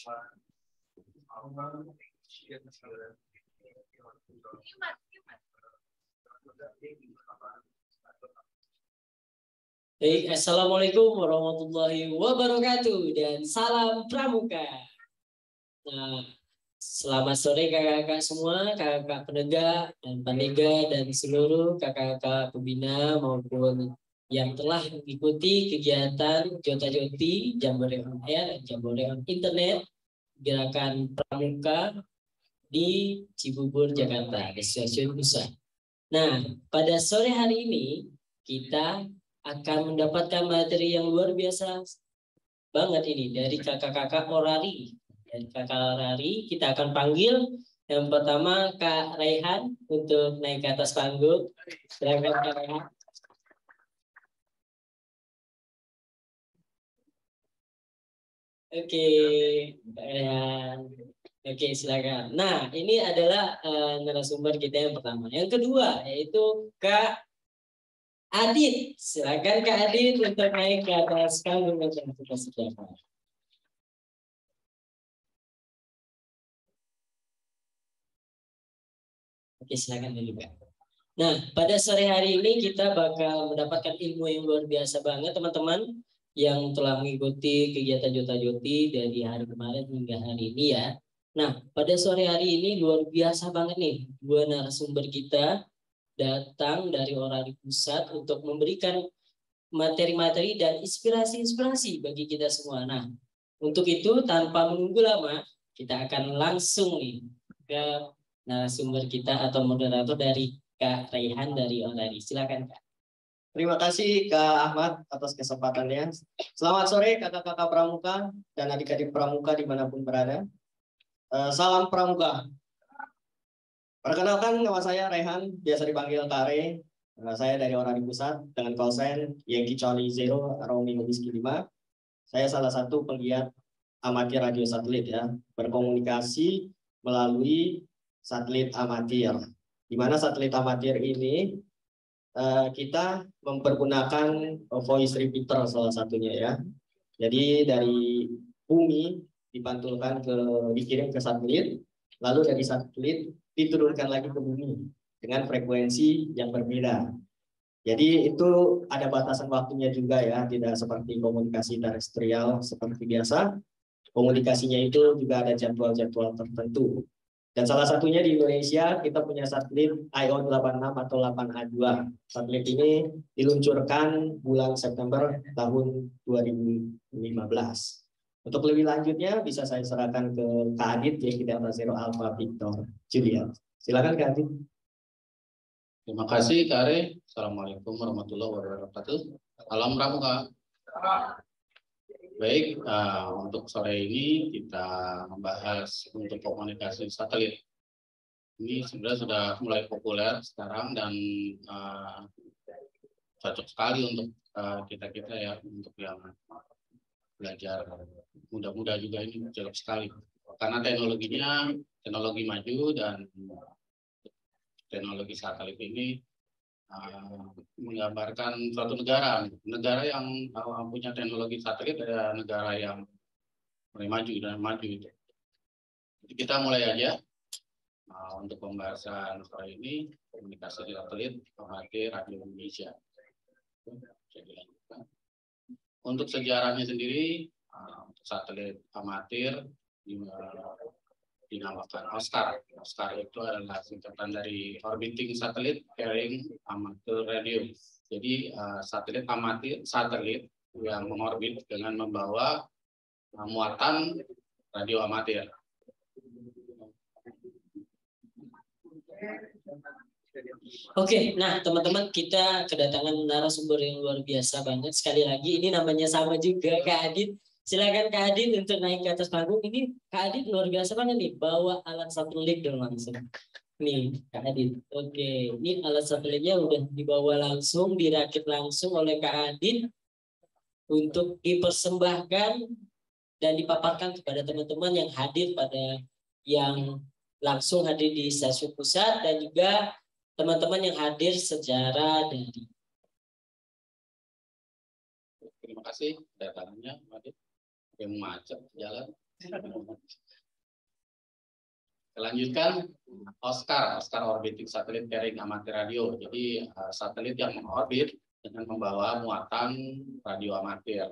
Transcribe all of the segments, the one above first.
Baik, assalamualaikum warahmatullahi wabarakatuh dan salam pramuka. Nah, selamat sore kakak-kakak semua, kakak-kakak penegak dan panega dan seluruh kakak-kakak pembina maupun yang telah mengikuti kegiatan Jota Joti, Jambore on Air, Jambore on Internet, gerakan pramuka di Cibubur, Jakarta, di stasiun pusat. Nah, pada sore hari ini kita akan mendapatkan materi yang luar biasa banget ini dari kakak-kakak orari. Dari kakak orari kita akan panggil yang pertama Kak Raihan untuk naik ke atas panggung. Silakan Kak Raihan. Oke, Kak Raihan. Oke, silakan. Nah, ini adalah narasumber kita yang pertama. Yang kedua yaitu Kak Adit. Silakan Kak Adit untuk naik ke atas panggung yang kita sediakan. Oke, silakan dulu Kak. Nah, pada sore hari ini kita bakal mendapatkan ilmu yang luar biasa banget teman-teman yang telah mengikuti kegiatan Jota Joti dari hari kemarin hingga hari ini ya. Nah, pada sore hari ini luar biasa banget nih dua narasumber kita datang dari Orari Pusat untuk memberikan materi-materi dan inspirasi-inspirasi bagi kita semua. Nah, untuk itu tanpa menunggu lama kita akan langsung nih ke narasumber kita atau moderator dari Kak Raihan dari Orari. Silakan Kak. Terima kasih Kak Ahmad atas kesempatannya. Selamat sore kakak-kakak pramuka dan adik-adik pramuka dimanapun berada. Salam pramuka. Perkenalkan, nama saya Raihan, biasa dipanggil Kare. Saya dari Orari Pusat dengan call sign Yankee Charlie Zero Romeo Whiskey 5. Saya salah satu penggiat amatir radio satelit ya, berkomunikasi melalui satelit amatir. Di mana satelit amatir ini kita mempergunakan voice repeater salah satunya ya. Jadi dari bumi dikirim ke satelit, lalu dari satelit diturunkan lagi ke bumi dengan frekuensi yang berbeda. Jadi itu ada batasan waktunya juga ya, tidak seperti komunikasi terestrial seperti biasa. Komunikasinya itu juga ada jadwal-jadwal tertentu. Dan salah satunya di Indonesia kita punya satelit IO-86 atau 8A2. Satelit ini diluncurkan bulan September tahun 2015. Untuk lebih lanjutnya bisa saya serahkan ke Kak Adit Yankee Delta Zero Alpha Victor Juliet. Silakan Kak Adit. Terima kasih Kak Are. Assalamualaikum warahmatullahi wabarakatuh. Salam pramuka. Baik, untuk sore ini kita membahas untuk komunikasi satelit. Ini sebenarnya sudah mulai populer sekarang dan cocok sekali untuk kita ya, untuk yang belajar muda-muda juga ini cocok sekali. Karena teknologinya teknologi maju dan teknologi satelit ini menggambarkan suatu negara yang punya teknologi satelit ada negara yang mulai maju dan maju itu. Jadi kita mulai aja untuk pembahasan soal ini komunikasi satelit amatir radio Indonesia. Untuk sejarahnya sendiri untuk satelit amatir dinamakan OSCAR. OSCAR itu adalah singkatan dari Orbiting Satellite Carrying Amateur Radio. Jadi satelit yang mengorbit dengan membawa muatan radio amatir. Oke, nah teman-teman kita kedatangan narasumber yang luar biasa banget. Sekali lagi ini namanya sama juga Kak Adit. Silakan Kak Adit untuk naik ke atas panggung. Ini Kak Adit luar biasa banget nih, bawa alat satelit dong langsung. Nih Kak Adit. Oke, ini alat satelitnya udah dibawa langsung, dirakit langsung oleh Kak Adit untuk dipersembahkan dan dipaparkan kepada teman-teman yang hadir langsung hadir di stasiun pusat dan juga teman-teman yang hadir secara daring. Terima kasih datangannya, Adit. Yang macet jalan. Lanjutkan Oscar Orbiting Satellite Carrying Amateur Radio. Jadi satelit yang mengorbit dengan membawa muatan radio amatir.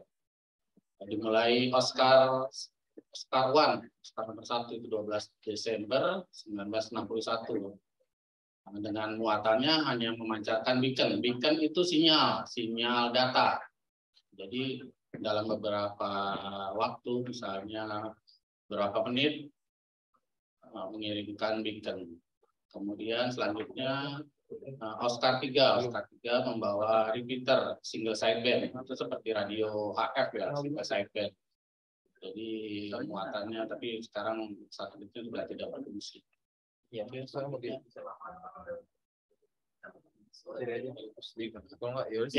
Dimulai Oscar 1, Oscar nomor 1 itu 12 Desember 1961. Dengan muatannya hanya memancarkan beacon. Beacon itu sinyal data. Jadi dalam beberapa waktu, misalnya beberapa menit, mengirimkan beacon. Kemudian selanjutnya Oscar 3 membawa repeater single sideband, itu seperti radio HF ya, single sideband. Jadi muatannya, tapi sekarang satelitnya sudah tidak berfungsi. Ya,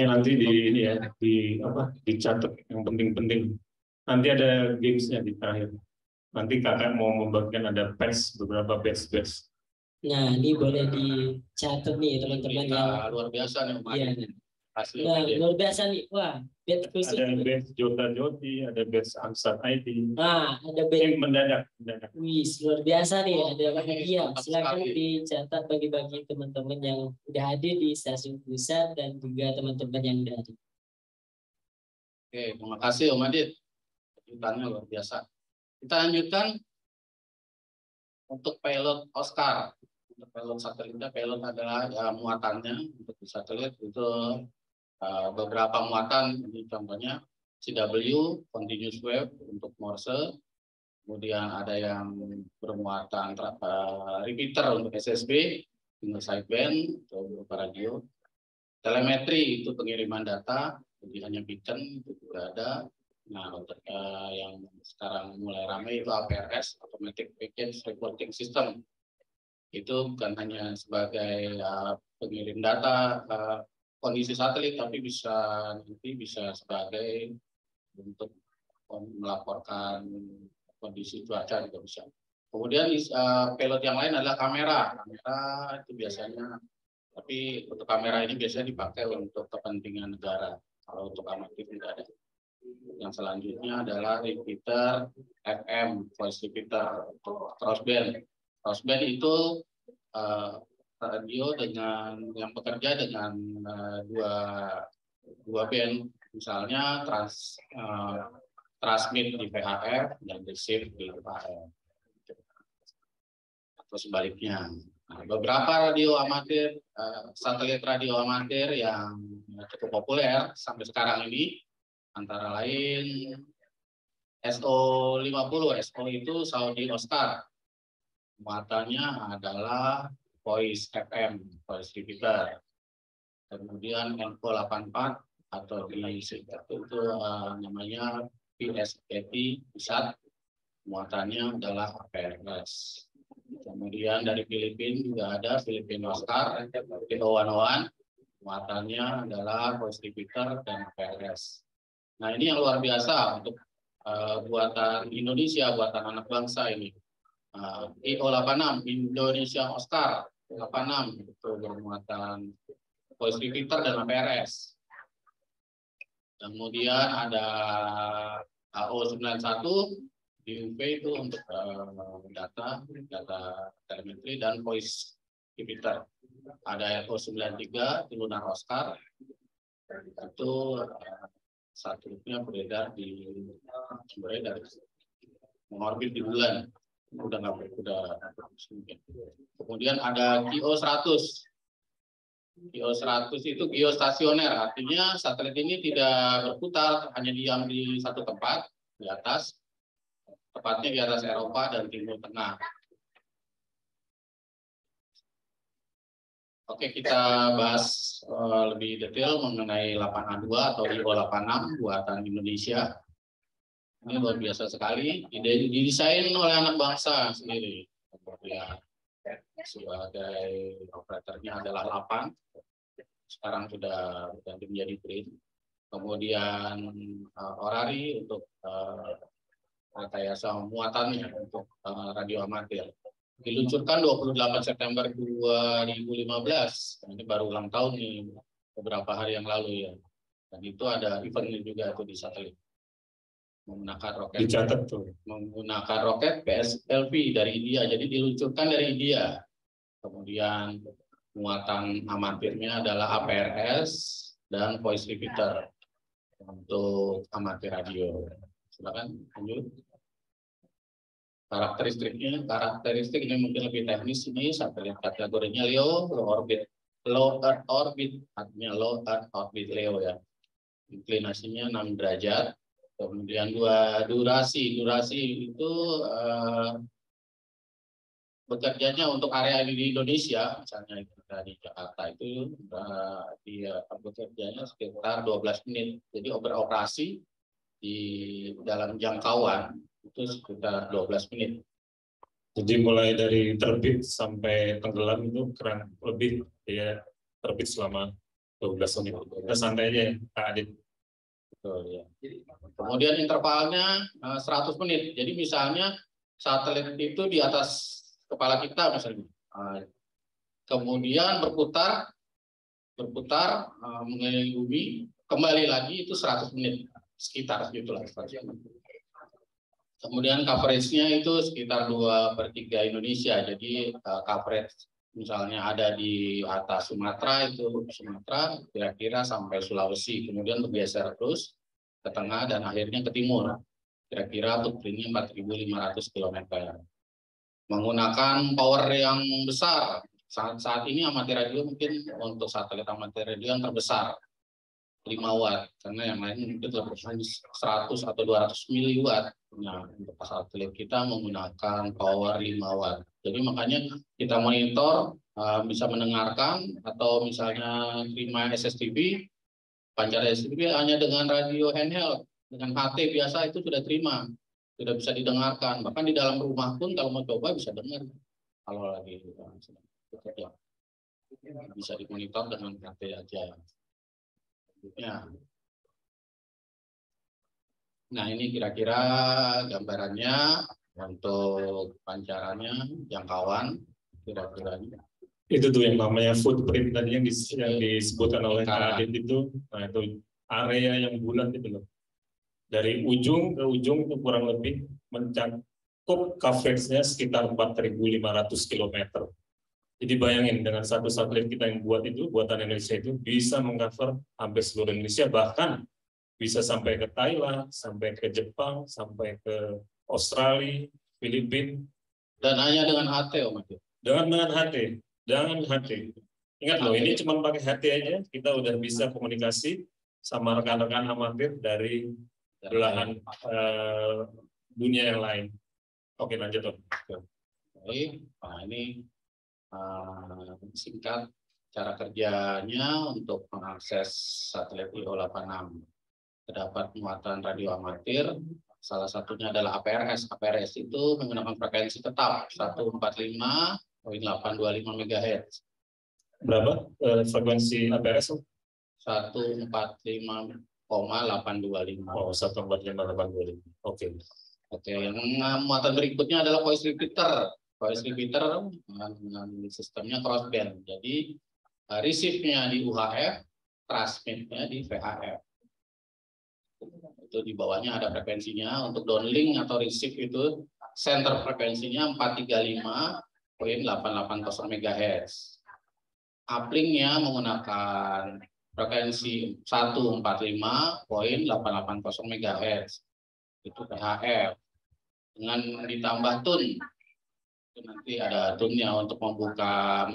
nanti dicatat yang penting-penting. Nanti ada gamesnya di akhir. Nanti kakak mau membagikan ada beberapa batch. Nah, ini boleh dicatat nih teman-teman yang luar biasa nih, ya. Nah, luar biasa nih. Wah, batch khusus. Ada batch Jota Joti, ada batch Ansat IT. Nah, ada batch mendadak. Wih, luar biasa nih. Ada iya, silakan dicatat bagi-bagi teman-teman yang udah hadir di stasiun pusat dan juga teman-teman yang udah hadir. Oke, terima kasih Om Adit. Kejutannya luar biasa. Kita lanjutkan untuk pilot Oscar. Untuk pilot satelitnya, pilot adalah muatannya untuk satelit itu beberapa muatan. Ini contohnya CW, continuous wave untuk Morse. Kemudian ada yang bermuatan repeater untuk SSB, single sideband untuk radio. Telemetri itu pengiriman data, jadi hanya beacon itu juga ada. Nah, untuk yang sekarang mulai ramai itu APRS, Automatic Package Reporting System. Itu bukan hanya sebagai pengirim data kondisi satelit, tapi nanti bisa sebagai untuk melaporkan kondisi cuaca juga bisa. Kemudian pilot yang lain adalah kamera. Kamera itu biasanya, tapi untuk kamera ini biasanya dipakai untuk kepentingan negara. Kalau untuk amatir tidak ada. Yang selanjutnya adalah repeater FM, voice repeater, crossband. Crossband itu radio dengan yang bekerja dengan dua band, misalnya transmit di VHF dan receive di VHF. Atau sebaliknya. Nah, beberapa radio amatir, satelit radio amatir yang cukup populer sampai sekarang ini, antara lain SO50. SO itu Saudi Oscar. Muatannya adalah voice FM, voice repeater. Kemudian Info 84 atau di itu namanya PSPT pusat. Muatannya adalah APRS. Kemudian dari Filipina juga ada Filipina Oscar, PO101. Muatannya adalah voice repeater dan APRS. Nah, ini yang luar biasa untuk buatan Indonesia, buatan anak bangsa ini. IO86, Indonesia Oscar 86, itu bermuatan voice repeater dan APRS. Kemudian ada AO91, DUV itu untuk data telemetri dan voice repeater. Ada RO93, Lunar Oscar, itu satelitnya beredar mengorbit di bulan, udah. Kemudian ada GEO 100. GEO 100 itu geostasioner, artinya satelit ini tidak berputar, hanya diam di satu tempat di atas, tepatnya di atas Eropa dan Timur Tengah. Oke, kita bahas lebih detail mengenai 8A2 atau IO86 buatan Indonesia. Ini luar biasa sekali. Didesain oleh anak bangsa sendiri. Kemudian sebagai operatornya adalah 8. Sekarang sudah menjadi BRIN. Kemudian Orari untuk rekayasa muatannya untuk radio amatir. Diluncurkan 28 September 2015. Ini baru ulang tahun nih, beberapa hari yang lalu ya. Dan itu ada eventnya juga itu di satelit. menggunakan roket. Dicatat tuh. Menggunakan roket PSLV dari India, jadi diluncurkan dari India. Kemudian muatan amatirnya adalah APRS dan voice repeater untuk amatir radio. Silakan lanjut. Karakteristik ini mungkin lebih teknis. Ini satelit kategorinya LEO, low Earth orbit, artinya low Earth orbit LEO ya. Inklinasinya 6 derajat. Kemudian durasi itu bekerjanya untuk area di Indonesia, misalnya di Jakarta itu dia bekerjanya sekitar 12 menit. Jadi beroperasi di dalam jangkauan itu sekitar 12 menit. Jadi mulai dari terbit sampai tenggelam itu kurang lebih ya, terbit selama 12 menit. Kita santai aja ya, Kak Adit. Betul, ya. Kemudian intervalnya 100 menit. Jadi misalnya satelit itu di atas kepala kita misalnya. Kemudian berputar mengelilingi bumi, kembali lagi itu 100 menit sekitar itulah. Kemudian coverage-nya itu sekitar 2/3 Indonesia. Jadi coverage misalnya ada di atas Sumatera, kira-kira sampai Sulawesi, kemudian bergeser terus ke tengah dan akhirnya ke timur. Kira-kira footprint-nya 4.500 km. Menggunakan power yang besar. Saat ini amatir radio mungkin untuk satelit amatir radio yang terbesar 5 watt, karena yang lain mungkin lebih 100 atau 200 miliwatt. Nah, untuk satelit kita menggunakan power 5 watt. Jadi makanya kita monitor, bisa mendengarkan, atau misalnya terima SSTV, pancar SSTV hanya dengan radio handheld, dengan HT biasa itu sudah terima, sudah bisa didengarkan. Bahkan di dalam rumah pun kalau mau coba bisa dengar. Kalau lagi bekerja, bisa dimonitor dengan HT aja. Ya. Nah, ini kira-kira gambarannya untuk pancarannya, jangkauan, kira-kira. Itu tuh yang namanya footprint tadi yang disebutkan oleh Kak Adit itu. Nah, itu area yang bulat itu loh. Dari ujung ke ujung itu kurang lebih mencakup coverage-nya sekitar 4.500 km. Jadi bayangin dengan satu satelit kita yang buatan Indonesia itu bisa mengcover hampir seluruh Indonesia, bahkan bisa sampai ke Thailand, sampai ke Jepang, sampai ke Australia, Filipina. Dan hanya dengan HT, Om. Dengan HT. Ingat loh, ini cuma pakai HT aja, kita udah bisa komunikasi sama rekan-rekan amatir dari belahan dunia yang lain. Oke, lanjut Om. Baik, nah ini singkat cara kerjanya untuk mengakses satelit IO86. Terdapat muatan radio amatir, salah satunya adalah APRS. APRS itu menggunakan frekuensi tetap 145.825 MHz. Berapa frekuensi APRS? 145,825. Oh, 145,825. Oke. Oke, yang muatan berikutnya adalah voice repeater. Voice repeater dengan sistemnya crossband. Jadi receive-nya di UHF, transmit-nya di VHF. Itu di bawahnya ada frekuensinya. Untuk downlink atau receive itu center frekuensinya 435.880 MHz. Uplink-nya menggunakan frekuensi 145.880 MHz. Itu VHF. Dengan ditambah tune. Nanti ada tune-nya untuk membuka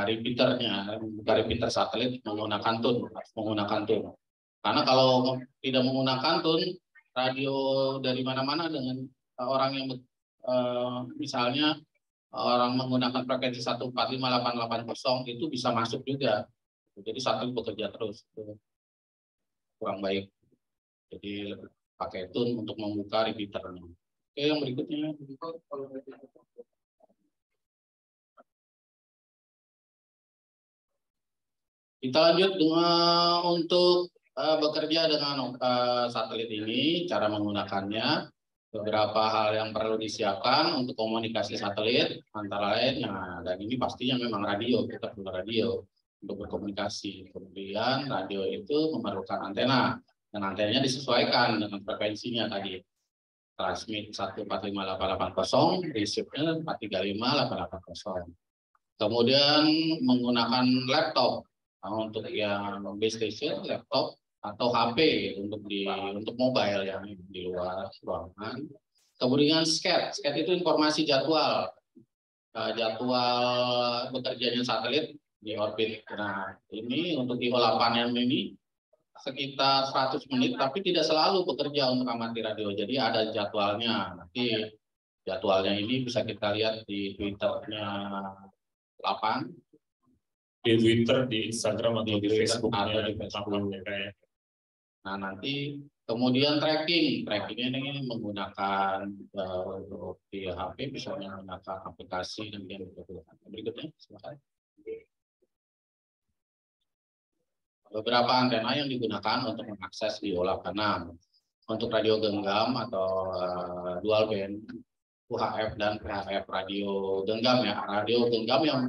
repeaternya, membuka repeater satelit menggunakan tune. Karena kalau tidak menggunakan tune, radio dari mana-mana dengan orang yang misalnya orang menggunakan frekuensi 145.880 itu bisa masuk juga. Jadi satelit bekerja terus. Kurang baik. Jadi pakai tune untuk membuka repeaternya. Oke, yang berikutnya. Kita lanjut dengan untuk bekerja dengan satelit ini, cara menggunakannya, beberapa hal yang perlu disiapkan untuk komunikasi satelit, antara lain, dan ini pastinya memang radio, kita perlu radio untuk berkomunikasi. Kemudian radio itu memerlukan antena. Dan antenanya disesuaikan dengan frekuensinya tadi. Transmit 145.880, receive-nya 435.880. Kemudian menggunakan laptop. Nah, untuk yang base station, laptop atau HP untuk mobile yang di luar ruangan. Kemudian SCAD itu informasi jadwal bekerjanya satelit di orbit. Nah, ini untuk IO8 ini sekitar 100 menit, tapi tidak selalu bekerja untuk amati radio. Jadi ada jadwalnya. Nanti jadwalnya ini bisa kita lihat di Twitter-nya 8. Di Twitter, di Instagram, atau di Facebook-nya. Kayak. Nah, nanti kemudian trackingnya ini menggunakan untuk di HP bisa menggunakan aplikasi dan berikutnya silakan. Beberapa antena yang digunakan untuk mengakses di IO8 untuk radio genggam atau dual band UHF dan VHF radio genggam ya. Radio genggam yang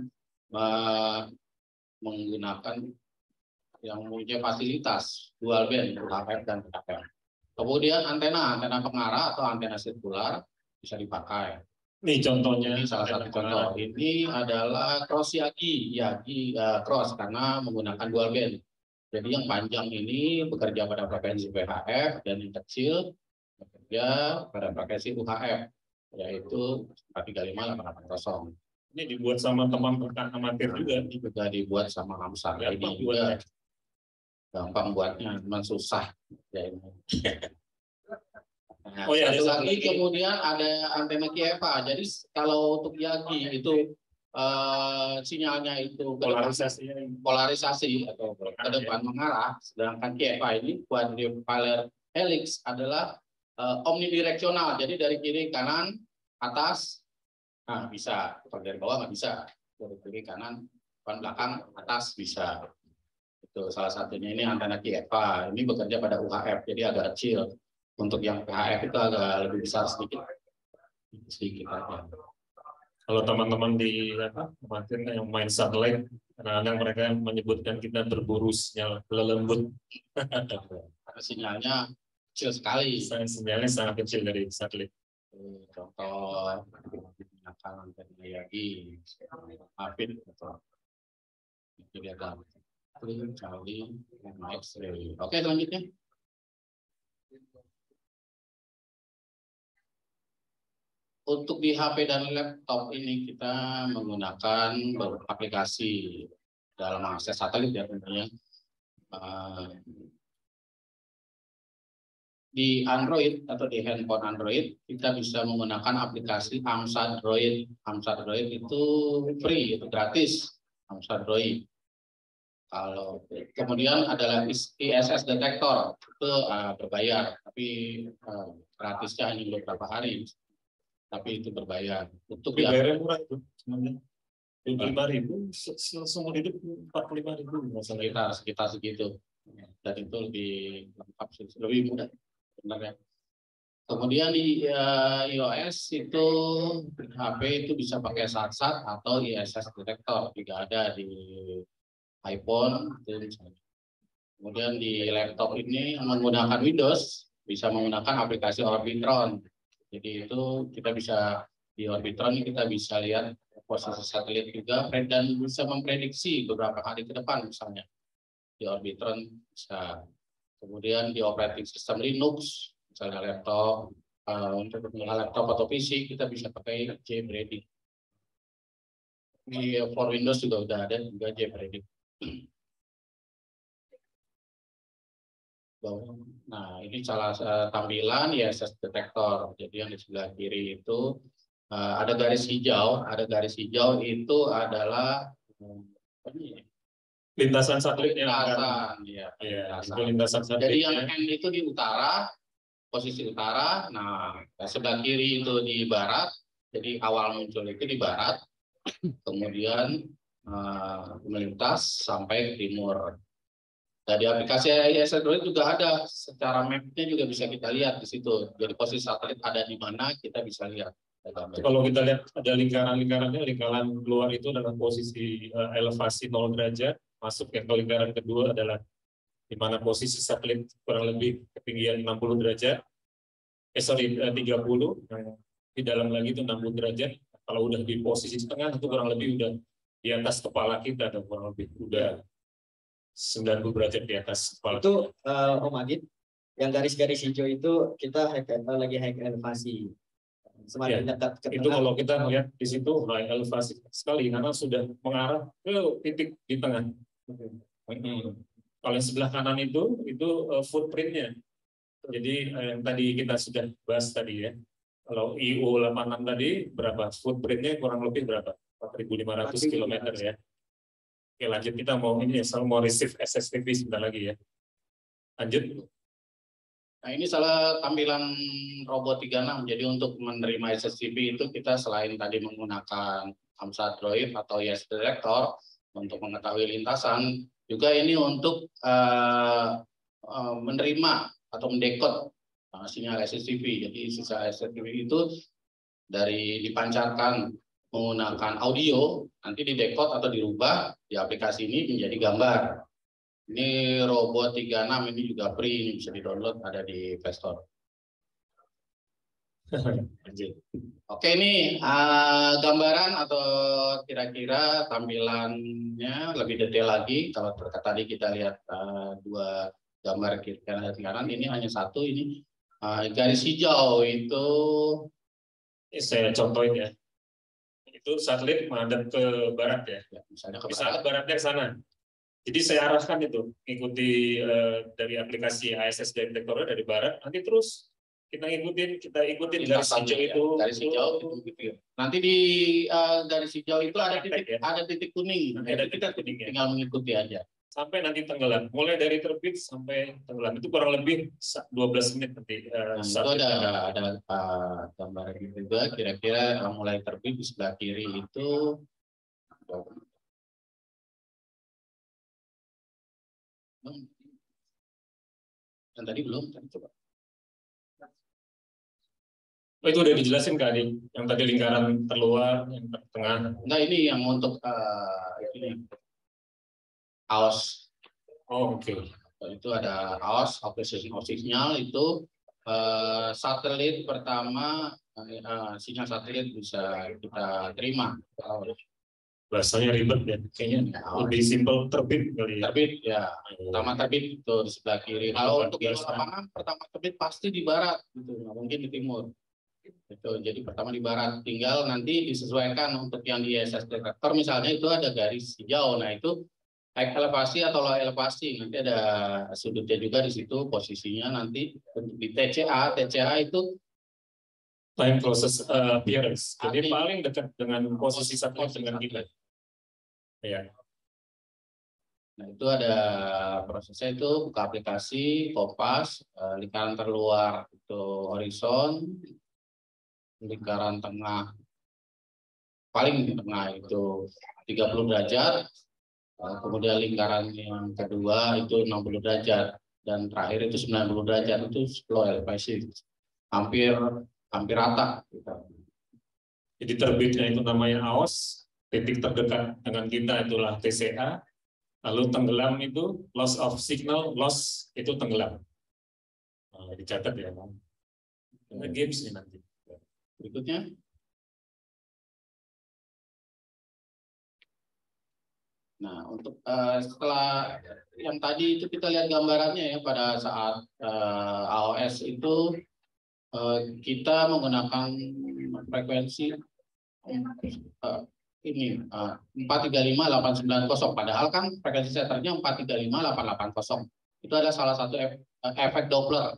menggunakan yang mempunyai fasilitas dual band UHF dan VHF. Kemudian antena pengarah atau antena sirkular bisa dipakai. Ini contohnya. Ini salah satu contoh. Ini adalah cross Yagi cross karena menggunakan dual band. Jadi yang panjang ini bekerja pada frekuensi VHF dan yang kecil bekerja pada frekuensi UHF, yaitu 435.880. Ini dibuat sama teman rekan amatir juga. Ini juga dibuat sama Hamsar. Ini juga gampang buatnya, cuma susah. Ya, ini. Nah, oh ya, satu lagi kemudian ada antena KFA. Jadi kalau untuk Yagi itu sinyalnya itu polarisasi atau ke depan mengarah, sedangkan KFA ini quadripolar helix adalah omnidireksional. Jadi dari kiri kanan atas, nah bisa, kalau dari bawah nggak bisa, dari kiri kanan depan belakang atas bisa. Itu salah satunya. Ini antena KFA, ini bekerja pada UHF, jadi agak kecil. Untuk yang VHF itu agak lebih besar sedikit aja. Kalau teman-teman di amatir yang main satelit, kadang-kadang mereka menyebutkan kita berburu sinyal lelembut. Sinyalnya kecil sekali. Sinyalnya sangat kecil dari satelit. Contoh menggunakan antena Yagi, Afid atau tidak tahu. Charlie, X-ray. Oke, selanjutnya. Untuk di HP dan laptop ini kita menggunakan beberapa aplikasi dalam mengakses satelit ya tentunya. Di Android atau di handphone Android kita bisa menggunakan aplikasi Amsadroid. Amsadroid itu free, itu gratis. Amsadroid. Kalau kemudian adalah ISS Detector itu berbayar, tapi gratisnya hanya beberapa hari. Tapi itu berbayar. Untuk bayarnya murah itu, sebenarnya 25.000, seumur hidup 45.000 sekitar segitu. Dan itu lebih lengkap, lebih mudah sebenarnya. Kemudian di iOS itu HP itu bisa pakai SAT-SAT atau ISS Detector, jika ada di iPhone itu misalnya. Kemudian di laptop ini menggunakan Windows bisa menggunakan aplikasi Orbitron. Jadi itu kita bisa di Orbitron kita bisa lihat posisi satelit juga dan bisa memprediksi beberapa hari ke depan misalnya. Di Orbitron bisa. Kemudian di operating system Linux, misalnya laptop, untuk laptop atau PC kita bisa pakai JBreeding. Di for Windows juga udah ada juga JBreeding. Nah, ini salah tampilan ISS Detector. Jadi yang di sebelah kiri itu ada garis hijau. Ada garis hijau itu adalah lintasan satelit yang lintasan satelit. Jadi yang N itu di utara, posisi utara. Nah, sebelah kiri itu di barat. Jadi awal muncul itu di barat. Kemudian melintas sampai ke timur. Nah, di aplikasi ISS Android juga ada, secara map-nya juga bisa kita lihat di situ. Jadi posisi satelit ada di mana kita bisa lihat. Kalau kita lihat ada lingkaran-lingkarannya, lingkaran keluar itu adalah posisi elevasi 0 derajat, masuk ke lingkaran kedua adalah di mana posisi satelit kurang lebih ketinggian 60 derajat, 30, di dalam lagi itu 60 derajat. Kalau udah di posisi tengah itu kurang lebih udah di atas kepala kita, atau kurang lebih udah 90 derajat di atas kepala. Itu Om Adit, yang garis-garis hijau itu kita lagi high elevasi. Semakin dekat ke Itu tengah. kalau kita melihat di situ high elevasi sekali karena sudah mengarah ke titik di tengah. Kalau yang sebelah kanan itu footprintnya. Jadi yang tadi kita sudah bahas tadi ya. Kalau IO86 tadi berapa? Footprintnya kurang lebih berapa? 4.500 km ya. Oke, lanjut, kita mau ini ya, mau receive SSTV sebentar lagi ya. Lanjut. Nah, ini salah tampilan robot 36. Jadi untuk menerima SSTV itu kita selain tadi menggunakan AMSA Droid atau YES Detector untuk mengetahui lintasan, juga ini untuk menerima atau mendekod sinyal SSTV. Jadi sisa SSTV itu dari dipancarkan menggunakan audio, nanti didekod atau dirubah di aplikasi ini menjadi gambar. Ini robot 36, ini juga free, ini bisa di-download, ada di Play Store. Oke, ini gambaran atau kira-kira tampilannya lebih detail lagi. Kalau tadi kita lihat dua gambar kiri kanan dan kanan, ini hanya satu. Ini garis hijau itu saya contohin ya. Itu satelit menghadap ke barat ya. Misalnya ke baratnya ke sana. Jadi saya arahkan itu, ikuti dari aplikasi ASS Detector dari barat, nanti terus kita ikutin garis hijau itu. Garis hijau itu gitu ya. Nanti di garis hijau itu ada titik kuning. Ada titik kuning ya. Tinggal mengikuti aja. Sampai nanti tenggelam. Mulai dari terbit sampai tenggelam itu kurang lebih 12 menit nanti. Itu ada gambar juga. Kira-kira mulai terbit di sebelah kiri itu. Dan tadi belum, coba. Oh, itu udah dijelasin Kak Adi, yang tadi lingkaran terluar, yang tengah. Enggak, ini yang untuk ini AOS. Oh, oke. Itu ada AOS, Acquisition of Signal, itu satelit pertama, sinyal satelit bisa kita terima. Bahasanya ribet ya, kayaknya lebih simpel terbit kali ya. Terbit ya, pertama terbit itu di sebelah kiri. Kalau untuk yang lapangan pertama terbit pasti di barat, gitu, nggak mungkin di timur. Itu jadi pertama di barat, tinggal nanti disesuaikan untuk yang di ISS Detector misalnya itu ada garis hijau, nah itu high elevasi atau low elevasi, nanti ada sudutnya juga di situ posisinya nanti untuk di TCA itu time closest appearance, jadi paling dekat dengan posisi satelit dengan kita. Ya. Nah itu ada prosesnya, itu buka aplikasi, kompas, lingkaran terluar itu horizon, lingkaran tengah paling di tengah itu 30 derajat, kemudian lingkaran yang kedua itu 60 derajat, dan terakhir itu 90 derajat, itu low elevation, hampir rata. Jadi terbitnya itu namanya AOS, titik terdekat dengan kita itulah TCA, lalu tenggelam itu loss of signal, loss itu tenggelam. Nah, dicatat ya, Bang. Games ini nanti. Berikutnya. Nah, untuk setelah yang tadi itu kita lihat gambarannya ya, pada saat AOS itu kita menggunakan frekuensi ini 435.890, padahal kan frekuensi setternya 435.880. Itu ada salah satu efek Doppler.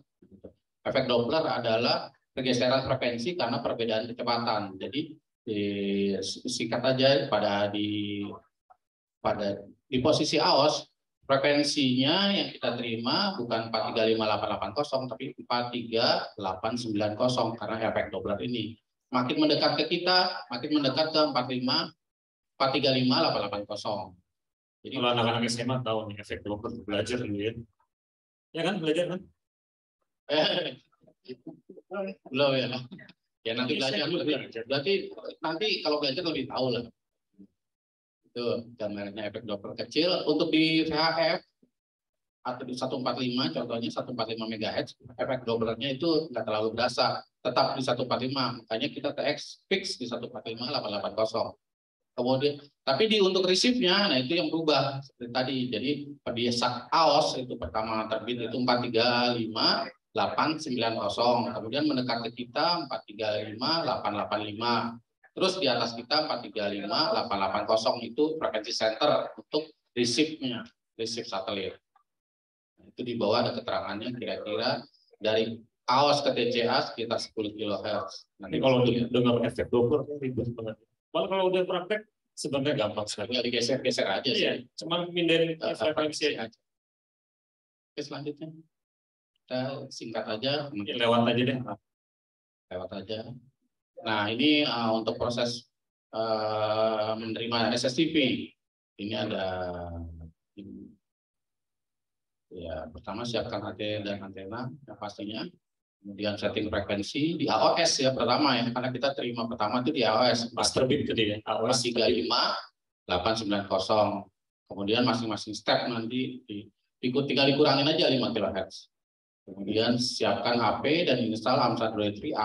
Efek Doppler adalah pergeseran frekuensi karena perbedaan kecepatan. Jadi singkat aja, di posisi AOS frekuensinya yang kita terima bukan 435.880 tapi 43890 karena efek Doppler ini. Makin mendekat ke kita, makin mendekat ke 435.880. Jadi kalau anak-anak SMA tahu nih efek Doppler, belajar dulu ya. Ya kan, belajar kan? Belum ya. Ya nanti belajar dulu. Berarti nanti kalau belajar lebih tahu lah. Itu gambarnya efek Doppler kecil. Untuk di VHF atau di 145, contohnya 145 MHz, efek Dopplernya itu nggak terlalu berasa, tetap di 145, makanya kita TX fix di 145 880. Kemudian, tapi untuk receive-nya, nah itu yang berubah seperti tadi. Jadi di saat AOS itu pertama terbit itu 435 890, kemudian mendekat ke kita 435 885. Terus di atas kita 435 880 itu frekuensi center untuk receive-nya, receive satelit. Itu di bawah ada keterangannya kira-kira dari AOS ke TCA sekitar 10 kHz. Nanti kalau dengar efek Doppler ribet banget. Malah kalau udah praktek sebenarnya gampang sekali. Tinggal digeser-geser aja sih. Iya, cuma mindahin frekuensi aja. Oke, selanjutnya kita singkat aja. Lewat aja deh. Lewat aja. Nah, ini untuk proses menerima SSTV. Ini ada ya, pertama siapkan AT dan antena yang pastinya. Kemudian setting frekuensi di AOS ya pertama ya, karena kita terima pertama itu di AOS. Pas terbit itu dia, AOS 35 890. Kemudian masing-masing step nanti tinggal dikurangin aja 5 kHz. Kemudian siapkan HP dan install AMSA-Droid Free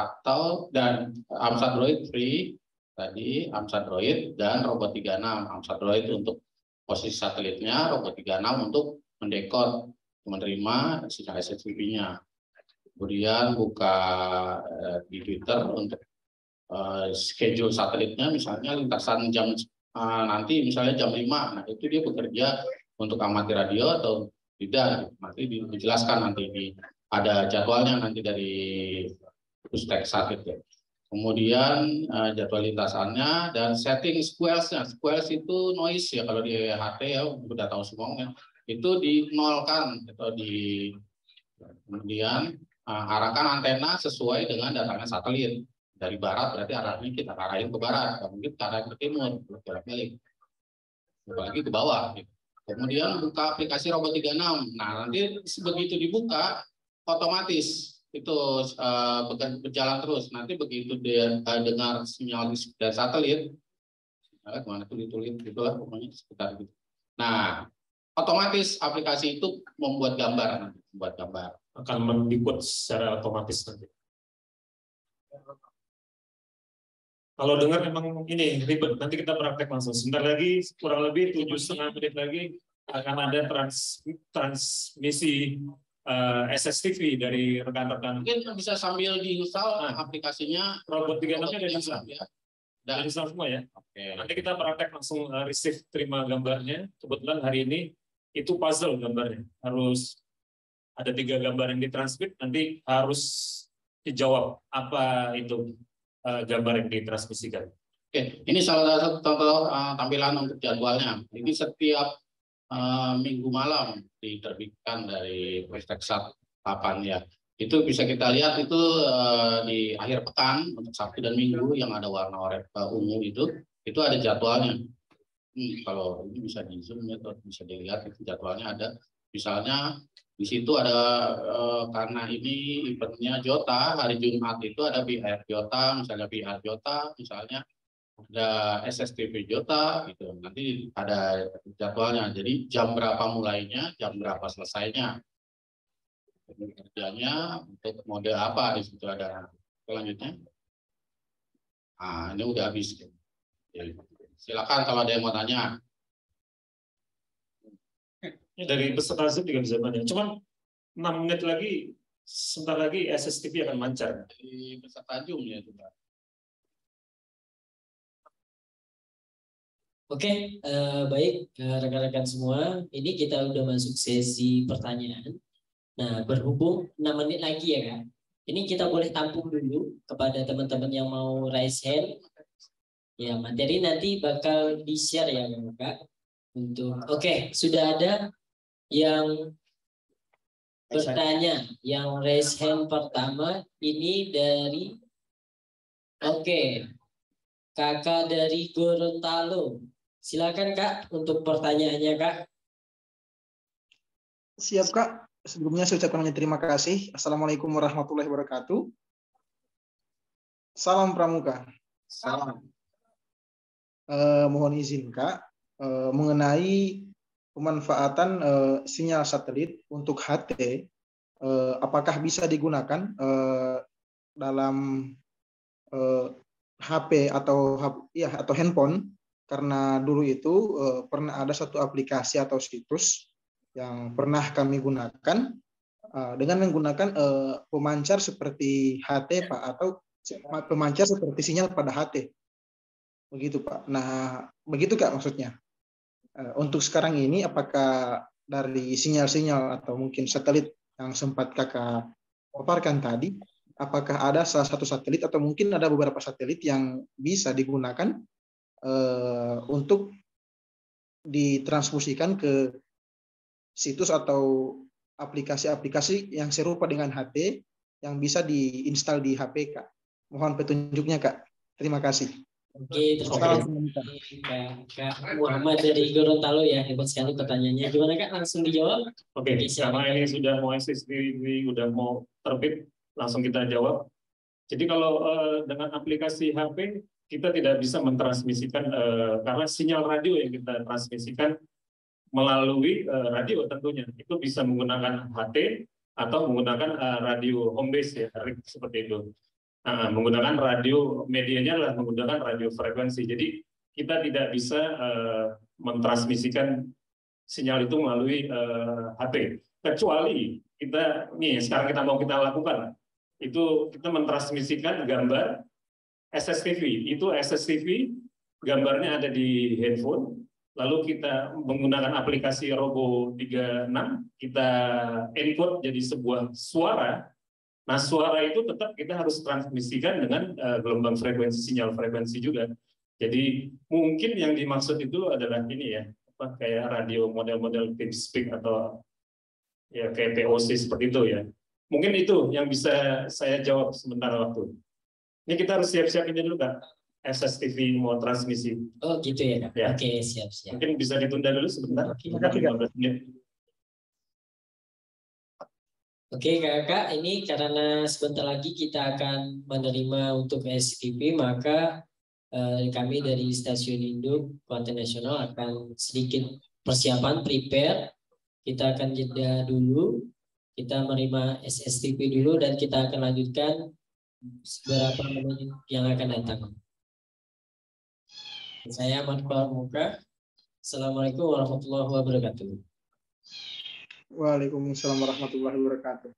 AMSA-Droid Free tadi, AMSA-Droid dan Robot 36. AMSA-Droid untuk posisi satelitnya, Robot 36 untuk mendekod menerima sinyal SSTV-nya. Kemudian buka di Twitter untuk schedule satelitnya, misalnya lintasan jam nanti misalnya jam 5, nah itu dia bekerja untuk amati radio atau tidak, nanti dijelaskan nanti ada jadwalnya nanti dari Pustek satelit ya. Kemudian jadwal lintasannya dan setting squares-nya. Squares itu noise ya, kalau di HT ya udah tahu semuanya, itu dinolkan atau kemudian arahkan antena sesuai dengan datangnya satelit. Dari barat berarti arahnya kita arahin ke barat, mungkin ke arah ke timur, bolak-balik. Apalagi ke bawah. Gitu. Kemudian buka aplikasi Robot 36. Nah, nanti begitu dibuka, otomatis itu berjalan terus. Nanti begitu dia dengar sinyal dari satelit, kemana tuh ditulis, itulah pokoknya sekitar gitu. Nah, otomatis aplikasi itu membuat gambar, akan mendikut secara otomatis nanti. Kalau dengar memang ini ribet, nanti kita praktek langsung. Sebentar lagi, kurang lebih 7,5 menit lagi akan ada transmisi SSTV dari rekan-rekan. Mungkin bisa sambil diinstal aplikasinya. Robot 36-nya ada diinstal ya? Dari semua ya. Oke. Nanti kita praktek langsung receive, terima gambarnya. Kebetulan hari ini itu puzzle gambarnya. Harus ada 3 gambar yang ditransmit, nanti harus dijawab apa itu gambar yang ditransmisikan. Oke, ini salah satu contoh tampilan untuk jadwalnya. Ini setiap minggu malam diterbitkan dari Pusteksat 8 ya. Itu bisa kita lihat itu di akhir pekan untuk Sabtu dan Minggu yang ada warna oranye ungu itu ada jadwalnya. Kalau ini bisa di zoom ya, atau bisa dilihat itu jadwalnya ada. Misalnya di situ ada karena ini eventnya Jota, hari Jumat itu ada VR Jota, misalnya VR Jota, misalnya ada SSTV Jota, gitu. Nanti ada jadwalnya. Jadi jam berapa mulainya, jam berapa selesainya. Kerjanya untuk mode apa di situ ada. Selanjutnya, nah ini udah habis. Silakan kalau ada yang mau tanya. Dari peserta Zoom juga bisa banyak. Cuman 6 menit lagi, sebentar lagi SSTV akan mancar. Dari peserta Zoom ya itu, Pak. Oke, baik rekan-rekan semua. Ini kita udah masuk sesi pertanyaan. Nah, berhubung 6 menit lagi ya Kak. Ini kita boleh tampung dulu kepada teman-teman yang mau raise hand. Ya, materi nanti bakal di-share ya Kak. Oke, sudah ada yang bertanya, yang raise hand pertama ini dari Kakak dari Gorontalo. Silakan Kak untuk pertanyaannya Kak. Siap Kak. Sebelumnya saya ucapkan banyak terima kasih. Assalamualaikum warahmatullahi wabarakatuh. Salam Pramuka. Salam. Mohon izin Kak, mengenai pemanfaatan sinyal satelit untuk HT, apakah bisa digunakan dalam HP atau handphone? Karena dulu itu pernah ada satu aplikasi atau situs yang pernah kami gunakan dengan menggunakan pemancar seperti HT, Pak, atau pemancar seperti sinyal pada HT. Begitu, Pak. Nah, begitu, Kak, maksudnya. Untuk sekarang ini, apakah dari sinyal-sinyal atau mungkin satelit yang sempat Kakak paparkan tadi, apakah ada salah satu satelit atau mungkin ada beberapa satelit yang bisa digunakan untuk ditransfusikan ke situs atau aplikasi-aplikasi yang serupa dengan HT yang bisa diinstal di HP, Kak? Mohon petunjuknya, Kak. Terima kasih. Oke, terima kasih Kak Muhammad dari Gorontalo ya, hebat sekali pertanyaannya. Gimana Kak, langsung dijawab? Oke, karena ini sudah mau ini udah mau terbit, langsung kita jawab. Jadi kalau dengan aplikasi HP kita tidak bisa mentransmisikan karena sinyal radio yang kita transmisikan melalui radio tentunya itu bisa menggunakan HT atau menggunakan radio home base ya, seperti itu. Menggunakan radio medianya adalah menggunakan radio frekuensi. Jadi kita tidak bisa mentransmisikan sinyal itu melalui HP, kecuali kita nih sekarang kita lakukan itu kita mentransmisikan gambar SSTV. Itu SSTV gambarnya ada di handphone, lalu kita menggunakan aplikasi Robo 36, kita encode jadi sebuah suara. Nah, suara itu tetap kita harus transmisikan dengan gelombang frekuensi, sinyal frekuensi juga. Jadi mungkin yang dimaksud itu adalah ini ya, kayak radio model-model TeamSpeak atau ya kayak POC seperti itu ya. Mungkin itu yang bisa saya jawab sementara waktu. Ini kita harus siap-siap ini dulu, Kak. SSTV mau transmisi. Oh gitu ya, Kak. Ya. Oke, siap-siap. Mungkin bisa ditunda dulu sebentar. Terima kasih, Kak. 15 menit. Oke Kakak, ini karena sebentar lagi kita akan menerima untuk SCTV, maka kami dari Stasiun Induk Kuantan Nasional akan sedikit persiapan, prepare. Kita akan jeda dulu, kita menerima SSTV dulu dan kita akan lanjutkan beberapa menit yang akan datang. Saya Ahmad Pramuka. Assalamualaikum warahmatullahi wabarakatuh. Waalaikumsalam warahmatullahi wabarakatuh.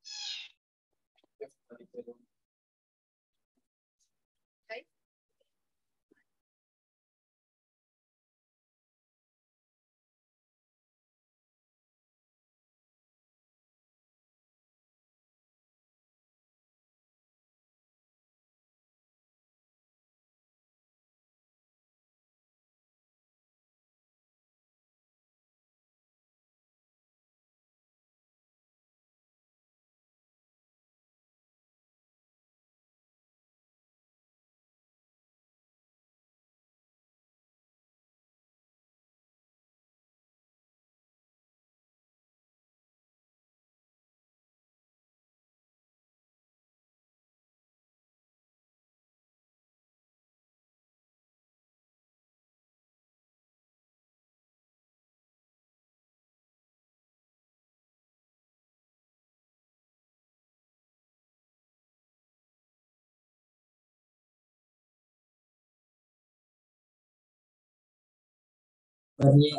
Kami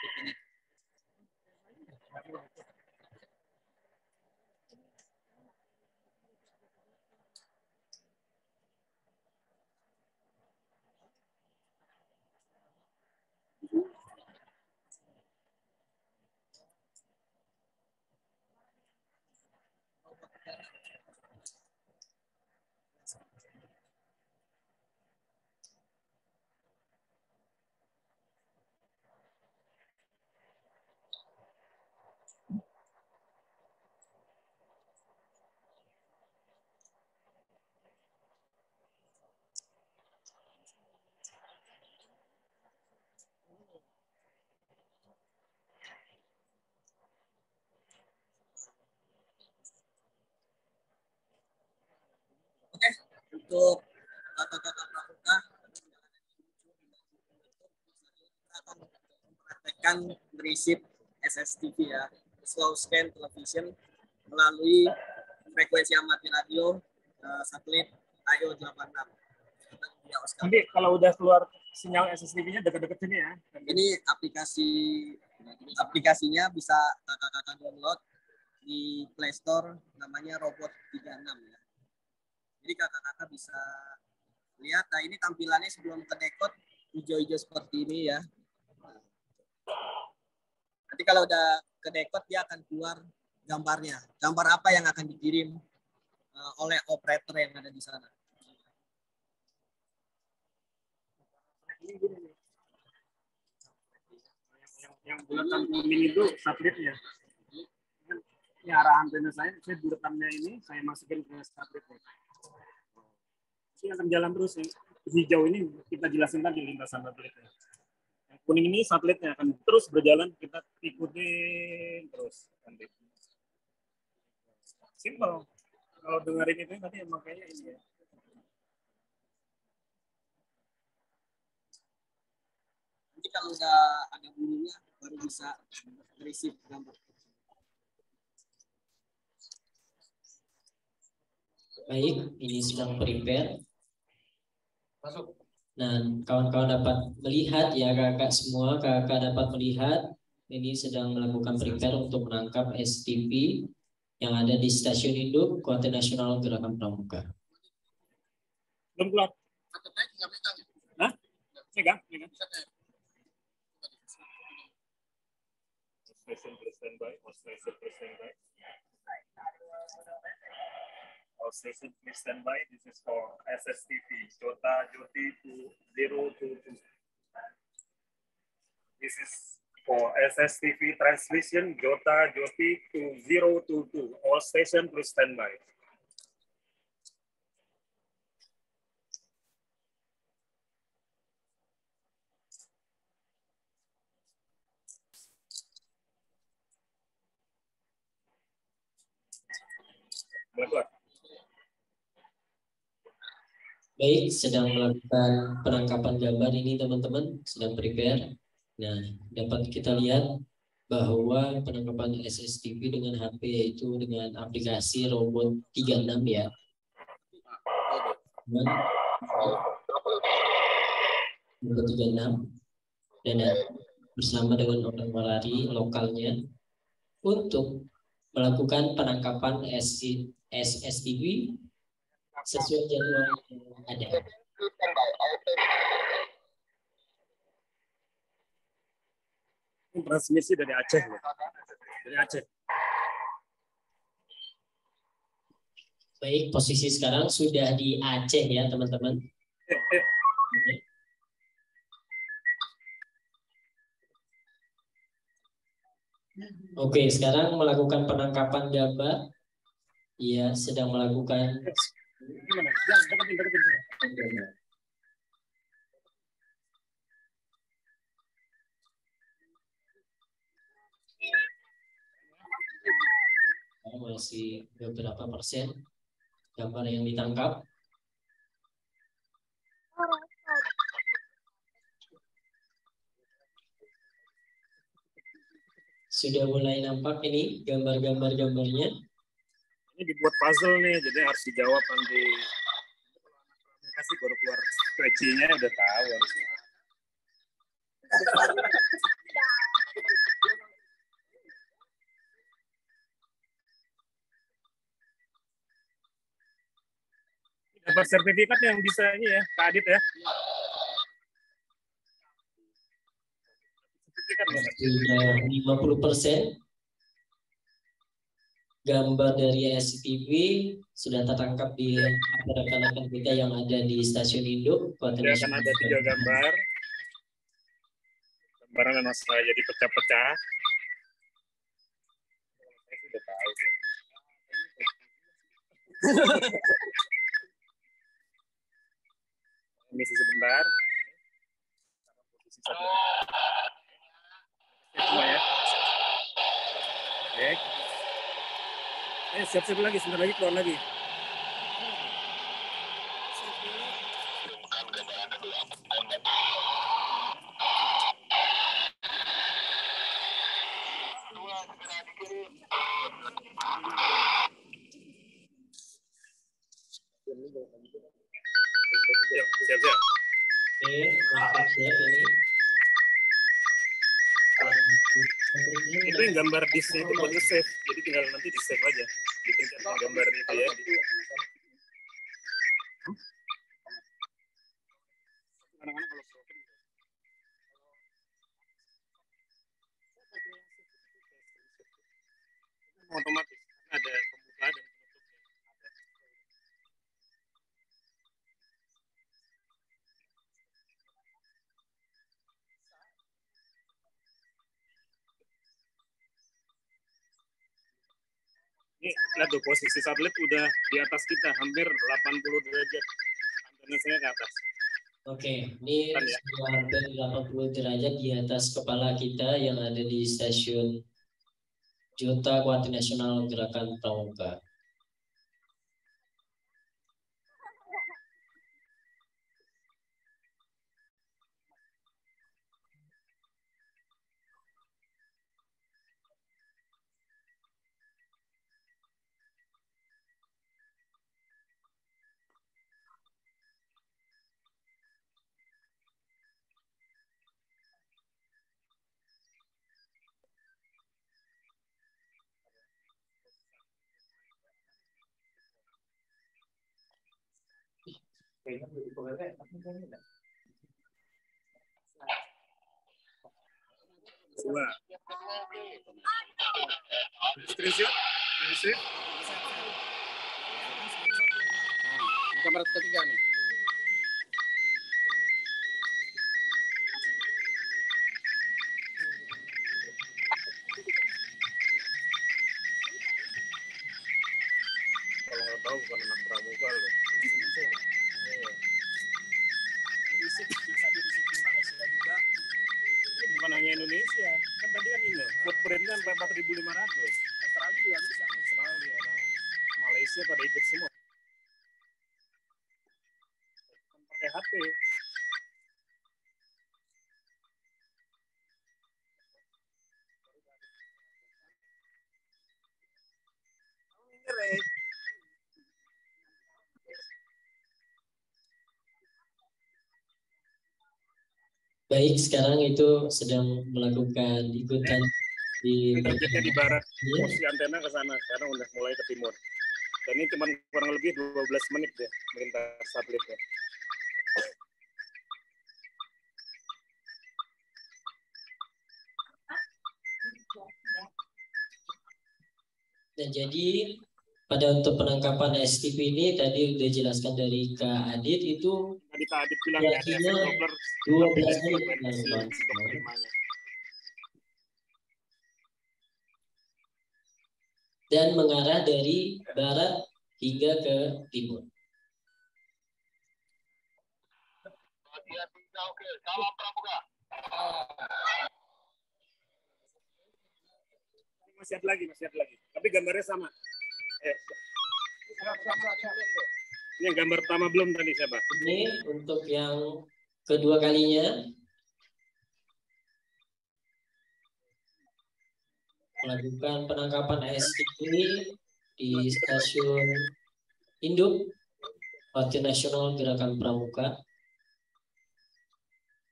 ini. Oke, untuk kakak-kakak pramuka kita akan mempraktekkan berisip SSTV ya, slow scan television melalui frekuensi amati radio satelit IO86. Nanti kalau udah keluar sinyal SSTV-nya dekat-dekat sini ya. Ini aplikasinya bisa kakak-kakak download di Play Store, namanya Robot 36 ya. Jadi kakak-kakak bisa lihat, nah ini tampilannya sebelum ke dekod hijau-hijau seperti ini ya. Nanti kalau udah ke dekod dia akan keluar gambarnya. Gambar apa yang akan dikirim oleh operator yang ada di sana. Yang bulatan kuning itu satelitnya. Ini arah antena saya bulatannya ini saya masukin ke satelitnya. Ini akan jalan terus. Hijau ini kita jelasin tadi lintasan satelitnya. Yang kuning ini satelitnya akan terus berjalan, kita ikutin terus. Simple. Kalau dengerin itu tadi emang kayaknya ini ya. Nanti kalau udah ada bunyinya baru bisa receive gambar. Baik, ini sedang prepare. Nah, kawan-kawan dapat melihat ya kakak semua, kakak dapat melihat ini sedang melakukan prepare untuk menangkap STP yang ada di Stasiun Induk Kuartir Nasional Gerakan Pramuka. Belum keluar. Hah? Megang. All station please stand by. This is for SSTP Jota Joti 2022. This is for SSTP transmission Jota Joti 2022. All station please stand by. Baik, sedang melakukan penangkapan gambar ini teman-teman, sedang prepare. Nah, dapat kita lihat bahwa penangkapan SSTV dengan HP yaitu dengan aplikasi Robot 36 ya. Robot 36 dan bersama dengan orang Malari lokalnya untuk melakukan penangkapan SSTV sesuai jadwal yang ada. Transmisi dari Aceh ya. Dari Aceh. Baik, posisi sekarang sudah di Aceh ya teman-teman. Oke, sekarang melakukan penangkapan gambar. Iya, sedang melakukan masih beberapa persen gambar yang ditangkap. Sudah mulai nampak ini gambarnya. Ini dibuat puzzle nih, jadi harus dijawab nanti. Kasih baru keluar spreadsheet-nya udah tahu harusnya. Dapat sertifikat yang bisa ini ya, Kak Adit ya. Sertifikat loh. Sudah 50%. Gambar dari SCTV sudah tertangkap di rekan-rekan kita yang ada di stasiun induk. Dia akan ada 3 gambar. Gambarnya memang sengaja dipecah-pecah. Saya sudah tahu ya. Misi sebentar. Posisi satu. Semua ya. Baik. Siap-siap lagi, sebentar lagi keluar lagi. Siap-siap. Oke, untuk siap ini. Itu yang gambar disknya itu buat nge-save, jadi tinggal nanti di-save aja. Bikin gambar itu ya. Kadang-kadang kalau otomatis ada pembuka dan penutupnya. Ini lihat tuh posisi satelit udah di atas kita, hampir 80 derajat. Antenanya ke atas. Oke, ini sudah hampir 80 derajat di atas kepala kita yang ada di stasiun Jota Kuarti Nasional Gerakan Pramuka. Dua. Screenshot, save. Kamera ketiga nih. Kalau nggak tahu bukan anak pramuka loh. Bukan hanya Indonesia, kan tadi kan ini footprintnya sampai 4.500. Australia juga bisa. Australia, orang Malaysia pada ikut semua. Pakai HP. Baik, sekarang itu sedang melakukan ikutan di Targetnya di barat, posisi antena ke sana, sekarang udah mulai ke timur. Dan ini cuma kurang lebih 12 menit ya melintas satelitnya. Dan jadi pada untuk penangkapan STP ini tadi udah jelaskan dari Kak Adit itu tadi Kak Adit bilang ya, ada efek Doppler 12 menit. Dan mengarah dari barat hingga ke timur. Oke, salam pramuka. Masih ada lagi. Tapi gambarnya sama. Ini yang gambar pertama belum tadi siapa? Ini untuk yang kedua kalinya. Melakukan penangkapan STP di stasiun induk Kuarti Nasional Gerakan Pramuka,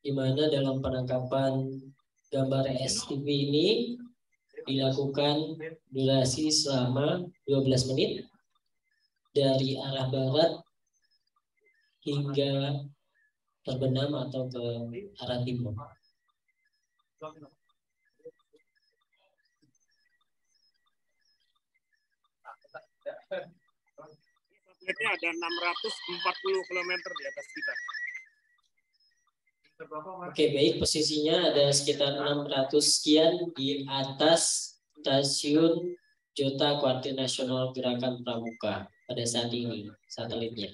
di mana dalam penangkapan gambar STP ini dilakukan durasi selama 12 menit dari arah barat hingga terbenam atau ke arah timur. Satelitnya ada 640 km di atas kita. Oke, baik, posisinya ada sekitar 600 sekian di atas stasiun Jota Kuartir Nasional Gerakan Pramuka pada saat ini satelitnya.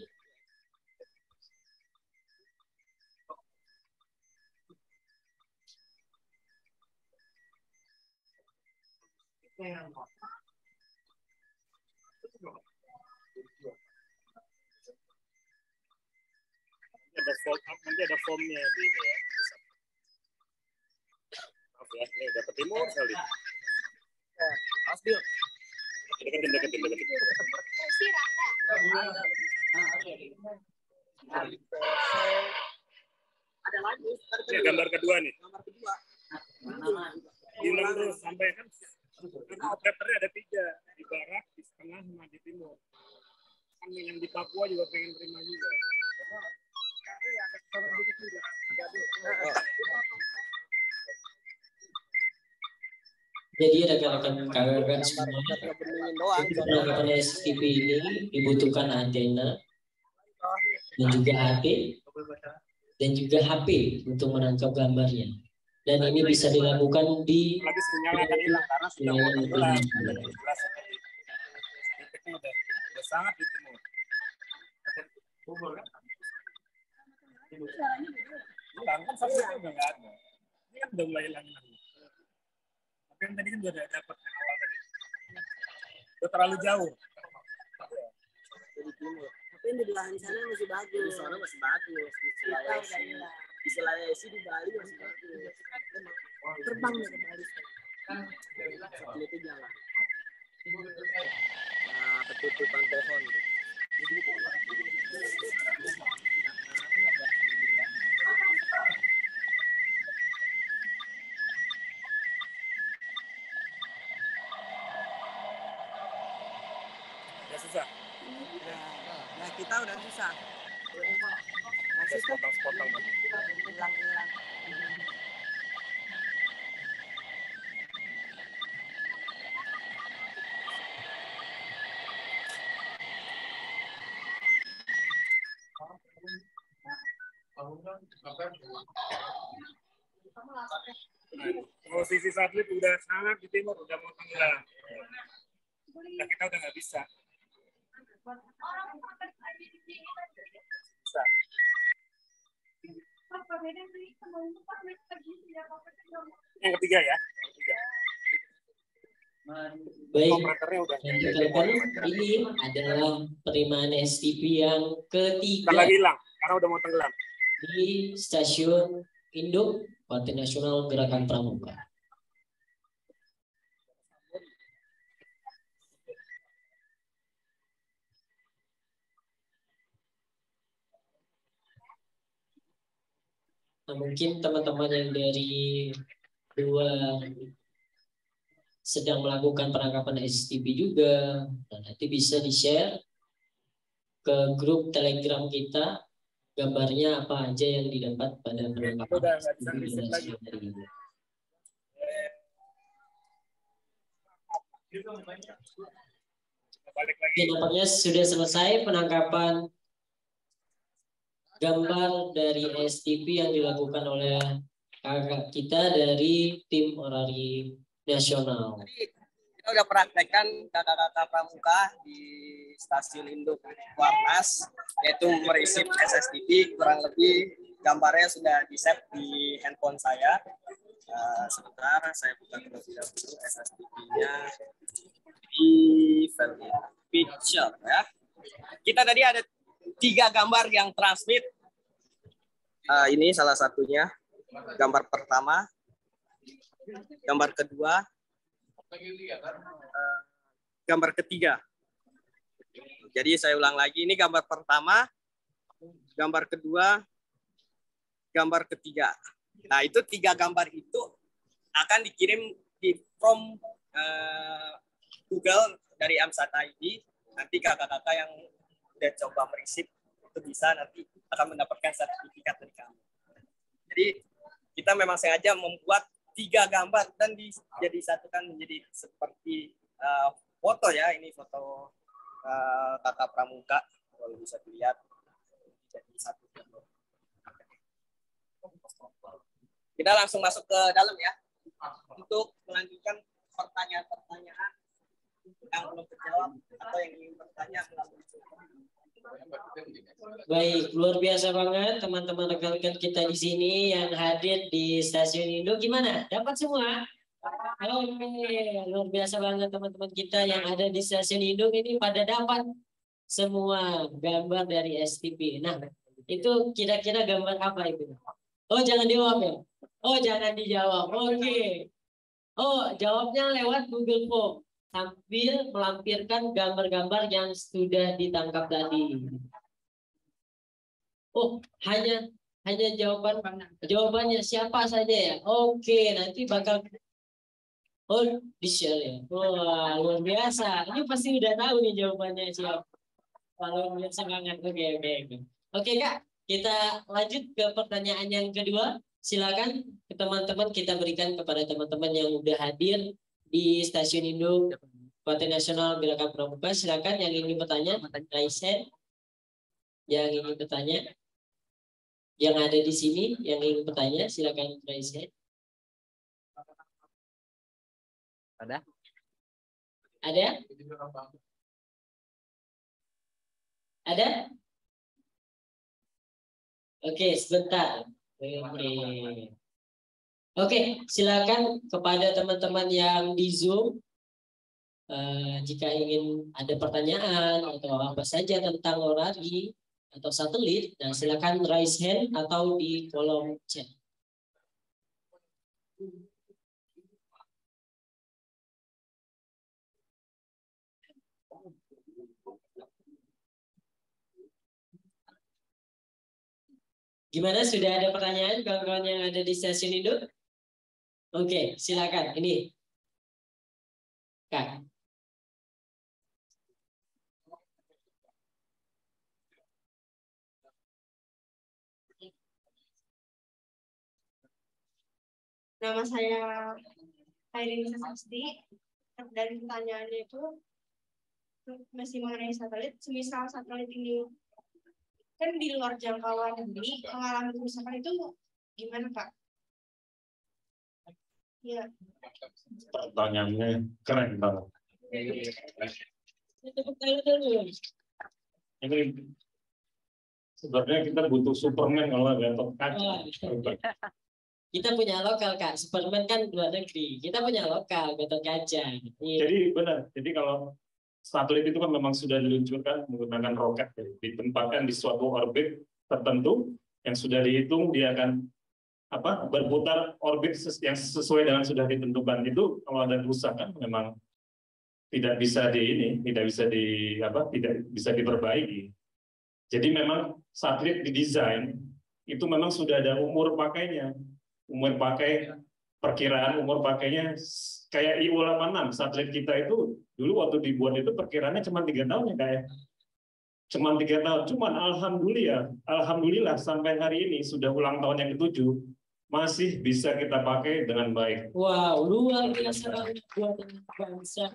Nanti ada formnya di ini ya. Maaf ya, ini udah ke timur sekali. Deketin. Ada lagi. Ini gambar kedua nih. Diulang terus sampai kan operatornya ada 3, di barat, di tengah, sama di timur. Kan yang di Papua juga pengen terima juga. Jadi rekan-rekan kakak semua, untuk penangkapan STP ini dibutuhkan antena dan juga HP dan juga HP untuk menangkap gambarnya. Dan ini bisa dilakukan di Lagi sinyalnya akan hilang karena sudah mau tenggelam. Titiknya udah sangat di timur. Hilang kan satelitnya udah nggak ada. Ini kan udah mulai hilang. Tapi yang tadi kan udah dapat yang awal tadi. Udah terlalu jauh. Dari timur. Tapi yang di belahan sana masih bagus. Di sana masih bagus. Di Sulawesi, di Bali masih bagus. Terbang dari Bali. Itu jalan. Nah, ketutupan pohon. Ya susah. Nah, kita udah susah. Udah sepotong-sepotong. Hilang. Posisi satelit udah sangat di timur, udah mau tenggelam. Nah, kita udah nggak bisa. Yang ketiga ya. baik. Operatornya udah Ini adalah penerimaan STP yang ketiga lagi hilang karena udah mau tenggelam di stasiun Induk Kuartir Nasional Gerakan Pramuka. Nah, mungkin teman-teman yang dari luar sedang melakukan penangkapan STP juga, nah, nanti bisa di-share ke grup Telegram kita gambarnya apa aja yang didapat pada penangkapan STP hari ini. Oke, nampaknya sudah selesai penangkapan gambar dari STP yang dilakukan oleh kakak kita dari tim Orari Nasional. Kita udah praktekkan kakak-kakak pramuka di stasiun Induk Warnas, yaitu merisip SSTP. Kurang lebih gambarnya sudah di-save di handphone saya. Sebentar, saya buka terlebih dahulu SSTP-nya di file picture ya. Kita tadi ada 3 gambar yang transmit. Ini salah satunya. Gambar pertama, gambar kedua, gambar ketiga. Jadi saya ulang lagi, ini gambar pertama, gambar kedua, gambar ketiga. Nah, itu 3 gambar itu akan dikirim from Google dari Amsat ID. Nanti kakak-kakak yang udah coba merisip itu bisa nanti akan mendapatkan sertifikat dari kami. Jadi kita memang sengaja membuat 3 gambar dan jadi satukan menjadi seperti foto ya. Ini foto kakak pramuka kalau bisa dilihat jadi satu. Kita langsung masuk ke dalam ya untuk melanjutkan pertanyaan-pertanyaan yang belum terjawab atau yang ingin bertanya melalui Baik, luar biasa banget teman-teman rekan-rekan kita di sini yang hadir di Stasiun Indo. Gimana? Dapat semua? Oke, luar biasa banget teman-teman kita yang ada di Stasiun Indo ini pada dapat semua gambar dari STP. Nah, itu kira-kira gambar apa itu? Oh, jangan dijawab ya? Oh, jangan dijawab. Oke. Oh, jawabnya lewat Google Form sambil melampirkan gambar-gambar yang sudah ditangkap tadi. Oh, hanya jawabannya siapa saja ya? Oke, nanti bakal di-share ya. Wah, luar biasa. Ini pasti udah tahu nih jawabannya siapa. Kalau lihat semangat. Oke. Oke, Kak. Kita lanjut ke pertanyaan yang kedua. Silakan ke teman-teman kita berikan kepada teman-teman yang udah hadir di Stasiun Indo Partai Nasional Gerakan Pramuka. Silakan yang ingin bertanya, raise hand. Yang ingin bertanya, yang ada di sini, yang ingin bertanya, silakan raise hand. Ada? Ada? Ada? Oke, sebentar. Oke, silakan kepada teman-teman yang di Zoom. Jika ingin ada pertanyaan atau apa saja tentang orari atau satelit, nah silakan raise hand atau di kolom chat. Gimana, sudah ada pertanyaan kawan-kawan yang ada di Stasiun Indo? Oke, silakan. Ini, Kak. Nama saya Airin Sasasti, dan pertanyaannya itu masih mengenai satelit. Semisal satelit ini kan di luar jangkauan negeri, mengalami kerusakan itu gimana, Pak? Ya. Pertanyaannya keren banget. Ini sebenarnya kita butuh Superman kalau Gatot Kaca. Kita punya lokal, Kak. Superman kan luar negeri. Kita punya lokal, Gatot Kaca. Jadi benar. Jadi kalau satelit itu kan memang sudah diluncurkan menggunakan roket, ditempatkan di suatu orbit tertentu yang sudah dihitung dia akan berputar orbit yang sesuai dengan sudah ditentukan. Itu kalau ada kerusakan memang tidak bisa tidak bisa diperbaiki. Jadi memang satelit didesain itu memang sudah ada umur pakainya. Perkiraan umur pakainya kayak IU-86 satelit kita itu dulu waktu dibuat itu perkiraannya cuma 3 tahun ya kayak. Cuma 3 tahun. Cuman alhamdulillah sampai hari ini sudah ulang tahun yang ke-7 masih bisa kita pakai dengan baik. Wow, luar biasa banget buatan bangsa.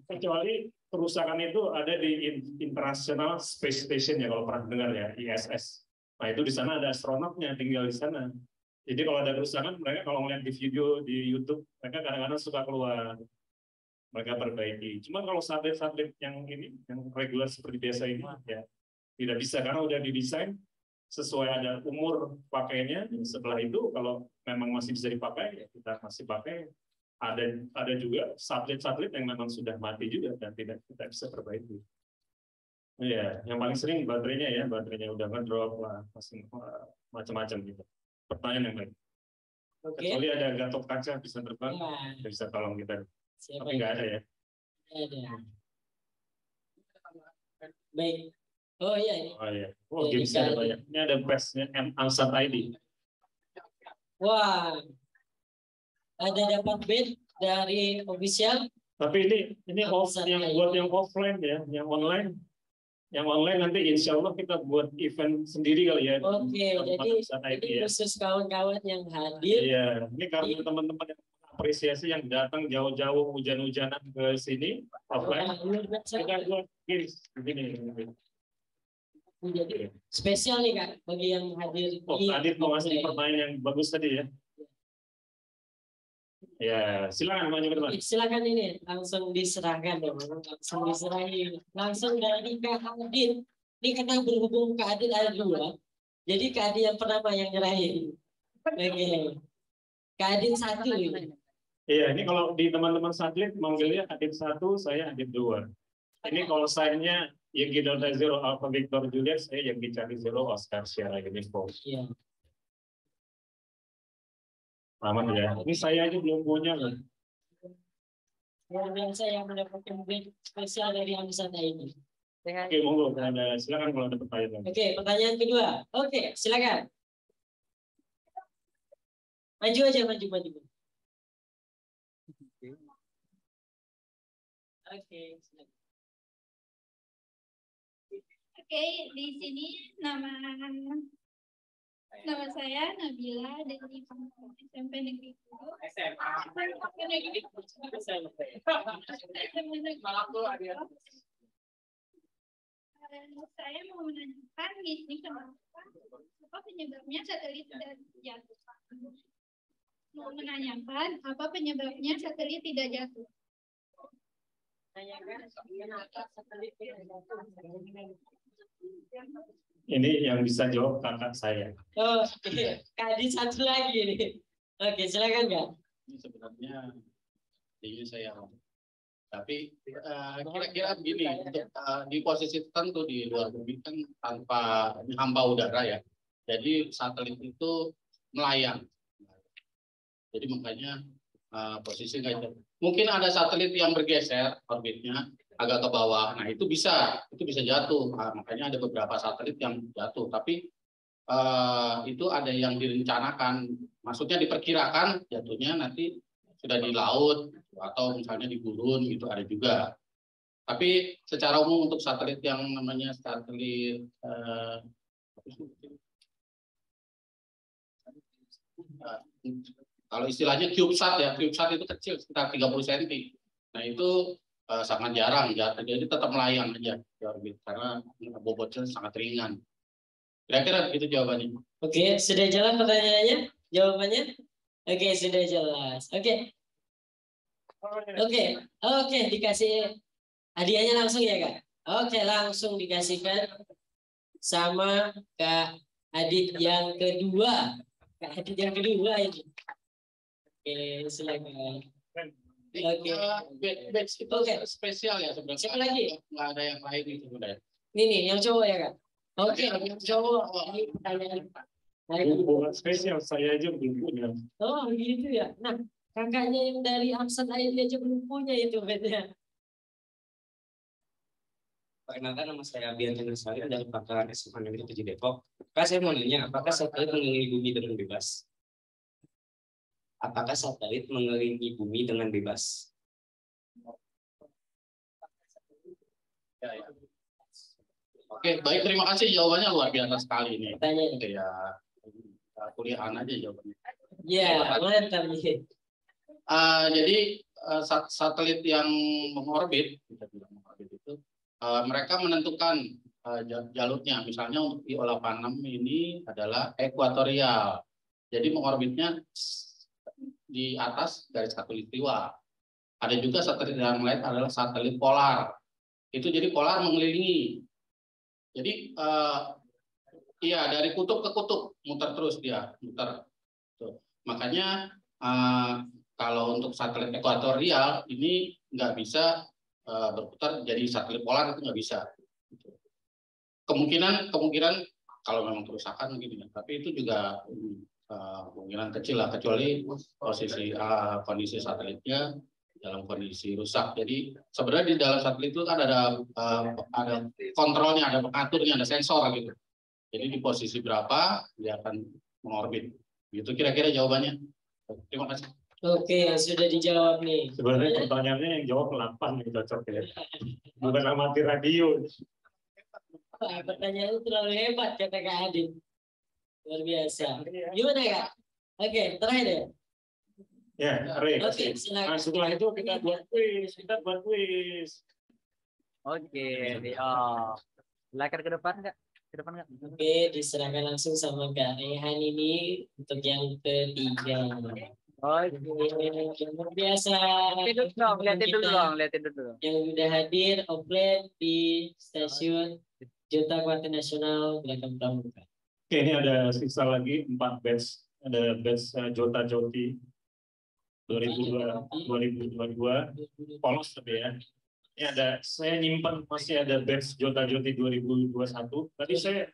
Kecuali kerusakan itu ada di International Space Station ya, kalau pernah dengar ya, ISS. Nah itu di sana ada astronotnya tinggal di sana. Jadi kalau ada kerusakan, mereka kalau melihat di video di YouTube, mereka kadang-kadang suka keluar. Mereka perbaiki. Cuma kalau satelit-satelit yang ini, yang reguler seperti biasa ini, ya tidak bisa karena udah didesain sesuai ada umur pakainya. Setelah itu kalau memang masih bisa dipakai, ya kita masih pakai. Ada juga satelit-satelit yang memang sudah mati juga dan tidak kita bisa perbaiki. Ya, yang paling sering baterainya udah ngedrop lah, masih macam-macam gitu. Pertanyaan yang baik. Kecuali ada Gatot Kaca bisa terbang, bisa tolong kita. Tapi nggak ada ya. Ada. Baik. Oh iya ini. Oh iya. Oh gamesnya ada banyak. Ini ada bestnya Amsat ID. Wah. ada dapat bed dari official. Tapi ini buat yang offline ya, yang online. Yang online nanti insya Allah kita buat event sendiri kali ya. Oke, jadi ini khusus kawan-kawan yang hadir. Iya, ini karena teman-teman yang apresiasi yang datang jauh-jauh hujan-hujanan ke sini offline. Kita buat begini. Jadi spesial nih Kak bagi yang hadir. Adit mau ngasih pertanyaan yang bagus tadi ya. Ya, silakan Pak Jumir. Silakan ini langsung diserahkan ya, langsung diserahin. Langsung dari Kak Adit. Ini karena berhubung Kak Adit ada 2. Jadi Kak Adit yang pertama yang nyerahin. Oke. Kak Adit 1 ini. Iya, ini kalau di teman-teman satelit manggilnya Adit 1, saya Adit 2. Ini kalau sign-nya Yankee Delta Zero Alpha Victor Juliet, saya Yankee Charlie Zero Oscar Sierra Uniform. Iya. Aman ya. Ini saya aja belum punya kan. Luar biasa yang mendapatkan bed spesial dari Amisata ini. Oke, monggo. Silakan kalau ada pertanyaan. Oke, pertanyaan kedua. Oke, silakan. Maju aja, maju. Oke, silakan. Oke, di sini nama saya Nabila dari SMP Negeri 10. Saya mau menanyakan ini apa penyebabnya satelit tidak jatuh? Mau menanyakan apa penyebabnya satelit tidak jatuh? Ini yang bisa jawab kakak saya. Oh, Kak Adit 1 lagi nih. Oke, silakan Kak. Ini sebenarnya ini saya. Tapi kira-kira begini, untuk di posisi tertentu di luar bumi kan tanpa hamba udara ya. Jadi satelit itu melayang. Jadi makanya posisi nggak itu. Mungkin ada satelit yang bergeser orbitnya agak ke bawah. Nah itu bisa jatuh. Makanya ada beberapa satelit yang jatuh. Tapi itu ada yang direncanakan. Maksudnya diperkirakan jatuhnya nanti sudah di laut atau misalnya di gurun gitu ada juga. Tapi secara umum untuk satelit yang namanya satelit kalau istilahnya CubeSat ya, CubeSat itu kecil sekitar 30 cm. Nah itu sangat jarang ya, jadi tetap melayang aja di orbit karena bobotnya sangat ringan. Kira-kira begitu jawabannya. Oke, sudah jalan pertanyaannya? Jawabannya? Oke, sudah jelas. Oke, dikasih hadiahnya langsung ya Kak. Oke, langsung dikasihkan sama Kak Adit yang kedua. Kak Adit yang kedua ini. Oke, silakan. Batch itu spesial ya sebenarnya. Siapa lagi? Nggak ada yang lain itu sebenarnya. Ini yang cowok ya Kak. Oke, yang cowok. Ini pertanyaan. Bukan spesial, saya aja belum punya. Oh gitu ya. Nah, kakaknya yang dari Amsat aja belum punya itu bednya. Perkenalkan, nama saya Bianca Nasari dari Pakar SMA Negeri 7 Depok. Kak, saya mau nanya, apakah satelit mengelilingi bumi dengan bebas? Apakah satelit mengelilingi bumi dengan bebas? Oke, baik, terima kasih jawabannya luar biasa sekali ini. Tanya ya kuliahan aja jawabannya. Ya, mantap. Jadi satelit yang mengorbit, kita bilang mengorbit itu, mereka menentukan jalurnya. Misalnya untuk IO86 ini adalah ekuatorial. Jadi mengorbitnya di atas garis khatulistiwa. Ada juga satelit yang lain adalah satelit polar. Itu jadi polar mengelilingi. Jadi iya dari kutub ke kutub muter terus dia, muter. Tuh. Makanya kalau untuk satelit ekuatorial ini nggak bisa berputar jadi satelit polar, itu nggak bisa. Kemungkinan kalau memang kerusakan mungkin ya, tapi itu juga kemungkinan kecil lah, kecuali posisi kondisi satelitnya dalam kondisi rusak. Jadi sebenarnya di dalam satelit itu kan ada kontrolnya, ada pengaturnya, ada sensor gitu. Jadi di posisi berapa dia akan mengorbit. Gitu kira-kira jawabannya. Terima kasih. Oke, sudah dijawab nih. Sebenarnya pertanyaannya yang jawab 8 yang cocok ya. Bukan amatir radio. Wah, pertanyaan itu terlalu hebat kata Kak Adit. Luar biasa. Gimana Kak? Oke, terakhir ya. Ya, Re. Oke, silakan. Nah, setelah itu kita buat quiz. Oke, oh. Silakan ke depan nggak? Ke depan nggak? Oke, diserahkan langsung sama Kak Rehan ini untuk yang ketiga. Oke, luar biasa. lihatin dulu. Yang udah hadir offline di stasiun Jota Kuarti Nasional Belakang Pramuka. Oke, ini ada sisa lagi 4 batch. Ada batch Jota Joti 2022, polos tapi ya. Ini ada, saya nyimpan masih ada batch Jota Joti 2021. Tadi saya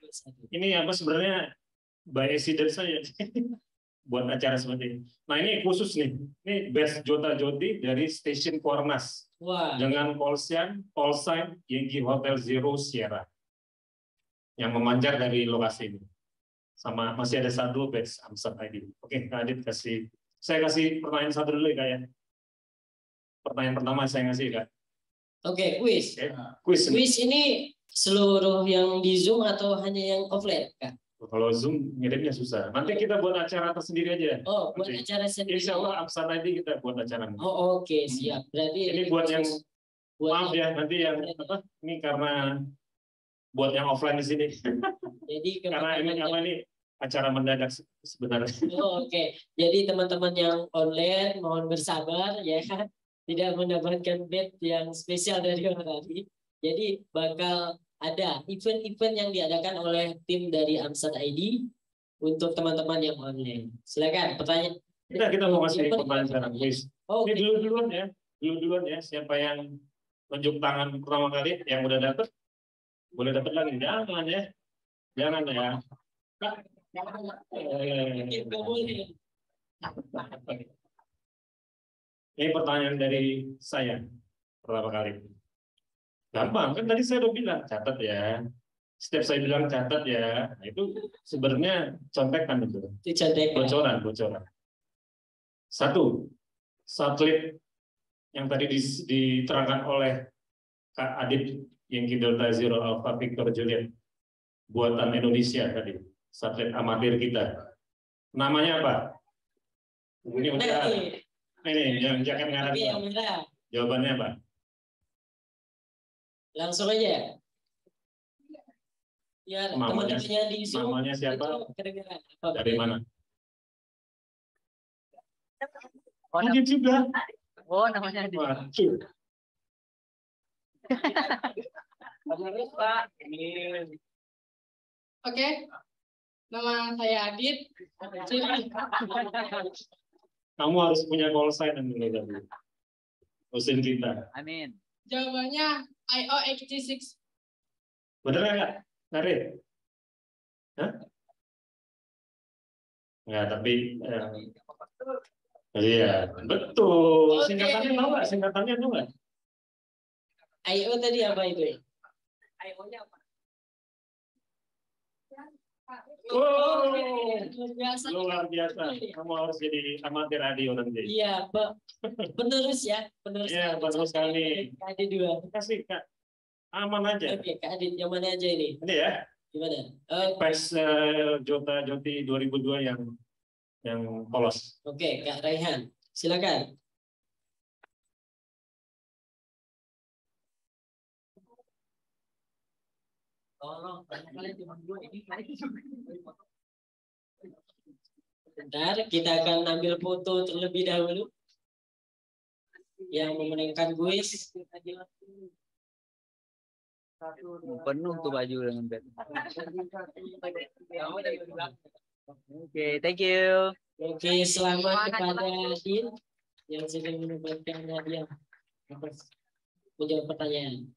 ini apa sebenarnya by accident saya buat acara seperti ini. Nah ini khusus nih, ini batch Jota Joti dari Stasiun Kuarnas. Wah. Dengan call sign Yankee Hotel Zero Sierra yang memancar dari lokasi ini. Sama masih ada 1 batch Amsat ID. Oke, Kak Adit saya kasih pertanyaan satu dulu ya Kak ya. Pertanyaan pertama saya ngasih Kak. Oke, quiz. Quiz ini seluruh yang di Zoom atau hanya yang offline Kak? Kalau Zoom ngirimnya susah. Nanti kita buat acara tersendiri aja. Oh, buat acara sendiri. Insya Allah Amsat ID kita buat acara. Oh, oke, siap. Berarti ini buat yang maaf ya nanti yang apa? Ini karena buat yang offline di sini. Jadi karena ini acara mendadak sebenarnya. Oh, oke. Jadi teman-teman yang online mohon bersabar ya, tidak mendapatkan bed yang spesial dari orang tadi. Jadi bakal ada event-event yang diadakan oleh tim dari Amsat ID untuk teman-teman yang online. Silakan pertanyaan. Kita mau kasih pertanyaan sekarang, please. Oh, ini duluan ya. Siapa yang tunjuk tangan pertama kali yang udah dapet, boleh dapat lagi. Jangan ya. Kak. Ini pertanyaan dari saya pertama kali. Gampang kan tadi saya udah bilang catat ya. Setiap saya bilang catat ya, nah itu sebenarnya contekan itu. Bocoran. 1. Satelit yang tadi diterangkan oleh Kak Adit Yankee Delta Zero Alpha Victor Juliet buatan Indonesia tadi. Satelit amatir kita. Namanya apa? Ini udah. Ini yang jaket merah. Jawabannya apa? Langsung aja. Ya, teman-temannya di Zoom. Namanya siapa? Dari mana? Mungkin juga. Oh, namanya di. Oke. Nama saya Adit. Kamu harus punya call sign dulu tadi. Usin kita. Amin. Jawabannya IOXG6. Bener nggak, Nari? Hah? Nggak, tapi iya, betul. Singkatannya tahu nggak? Singkatannya tahu nggak? IO tadi apa itu? IO-nya apa? Oh, luar biasa. Kamu harus jadi amatir radio nanti. Iya, penerus ya, penerus. Iya, penerus kami. Kak Adit 2. Kasih Kak, aman aja. Oke, Kak Adit yang mana aja ini? Ini ya. Gimana? Pes Jota Joti 2002 yang polos. Oke, Kak Raihan, silakan. Tolong, kalian cuma 2 ini. Bentar, kita akan ambil foto terlebih dahulu. Yang memenangkan kuis. Penuh tuh baju dengan bed. Oke, thank you. Oke, selamat kepada Adin yang sudah mendapatkan hadiah menjawab pertanyaan.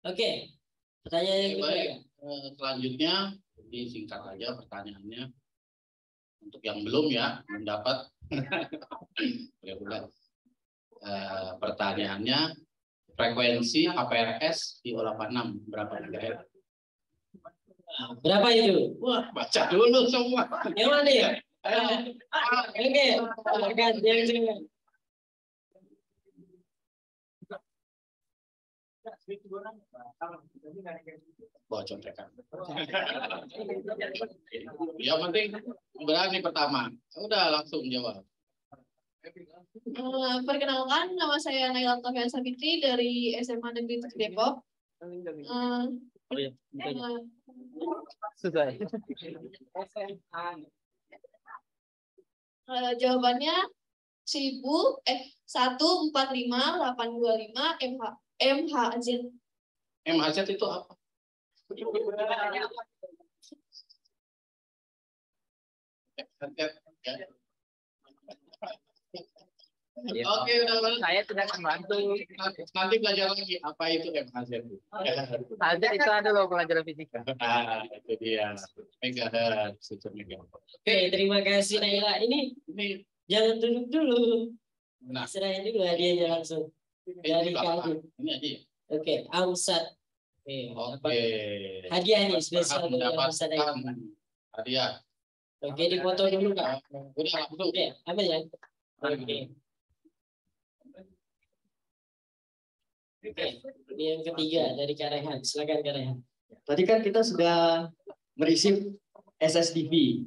Oke, pertanyaan yang kedua. Selanjutnya, ini singkat aja pertanyaannya. Untuk yang belum ya, mendapat pertanyaannya, frekuensi APRS di O86 berapa megahertz? Berapa itu? Wah, baca dulu semua. Yang mana ya? Oke, yang Bawa contekan. Yang penting berani pertama. Udah langsung jawab. Perkenalkan, nama saya Naila Taufia Sabitri dari SMA Negeri 7 Depok. Sudah. Jawabannya 145825 MHZ. MHZ itu apa? Oke, udah. Saya tidak akan bantu. Nanti belajar lagi apa itu MHZ. Ada itu ada loh pelajaran fisika. Itu dia. Megahertz, itu megahertz. Oke, terima kasih Naila. Ini jangan duduk dulu. Nah. Serahin dulu hadiahnya langsung. Dari Kak. Ini aja ya. Oke, Amsat. Oke. Hadiah nih spesial dari Mendapatkan Amsat. hadiah. Oke, dipoto dulu Kak. Udah langsung. Oke, apa ya? Oke. Oke, ini yang ketiga dari Kak Rehan. Silakan Kak Rehan. Tadi kan kita sudah mereceive SSTV.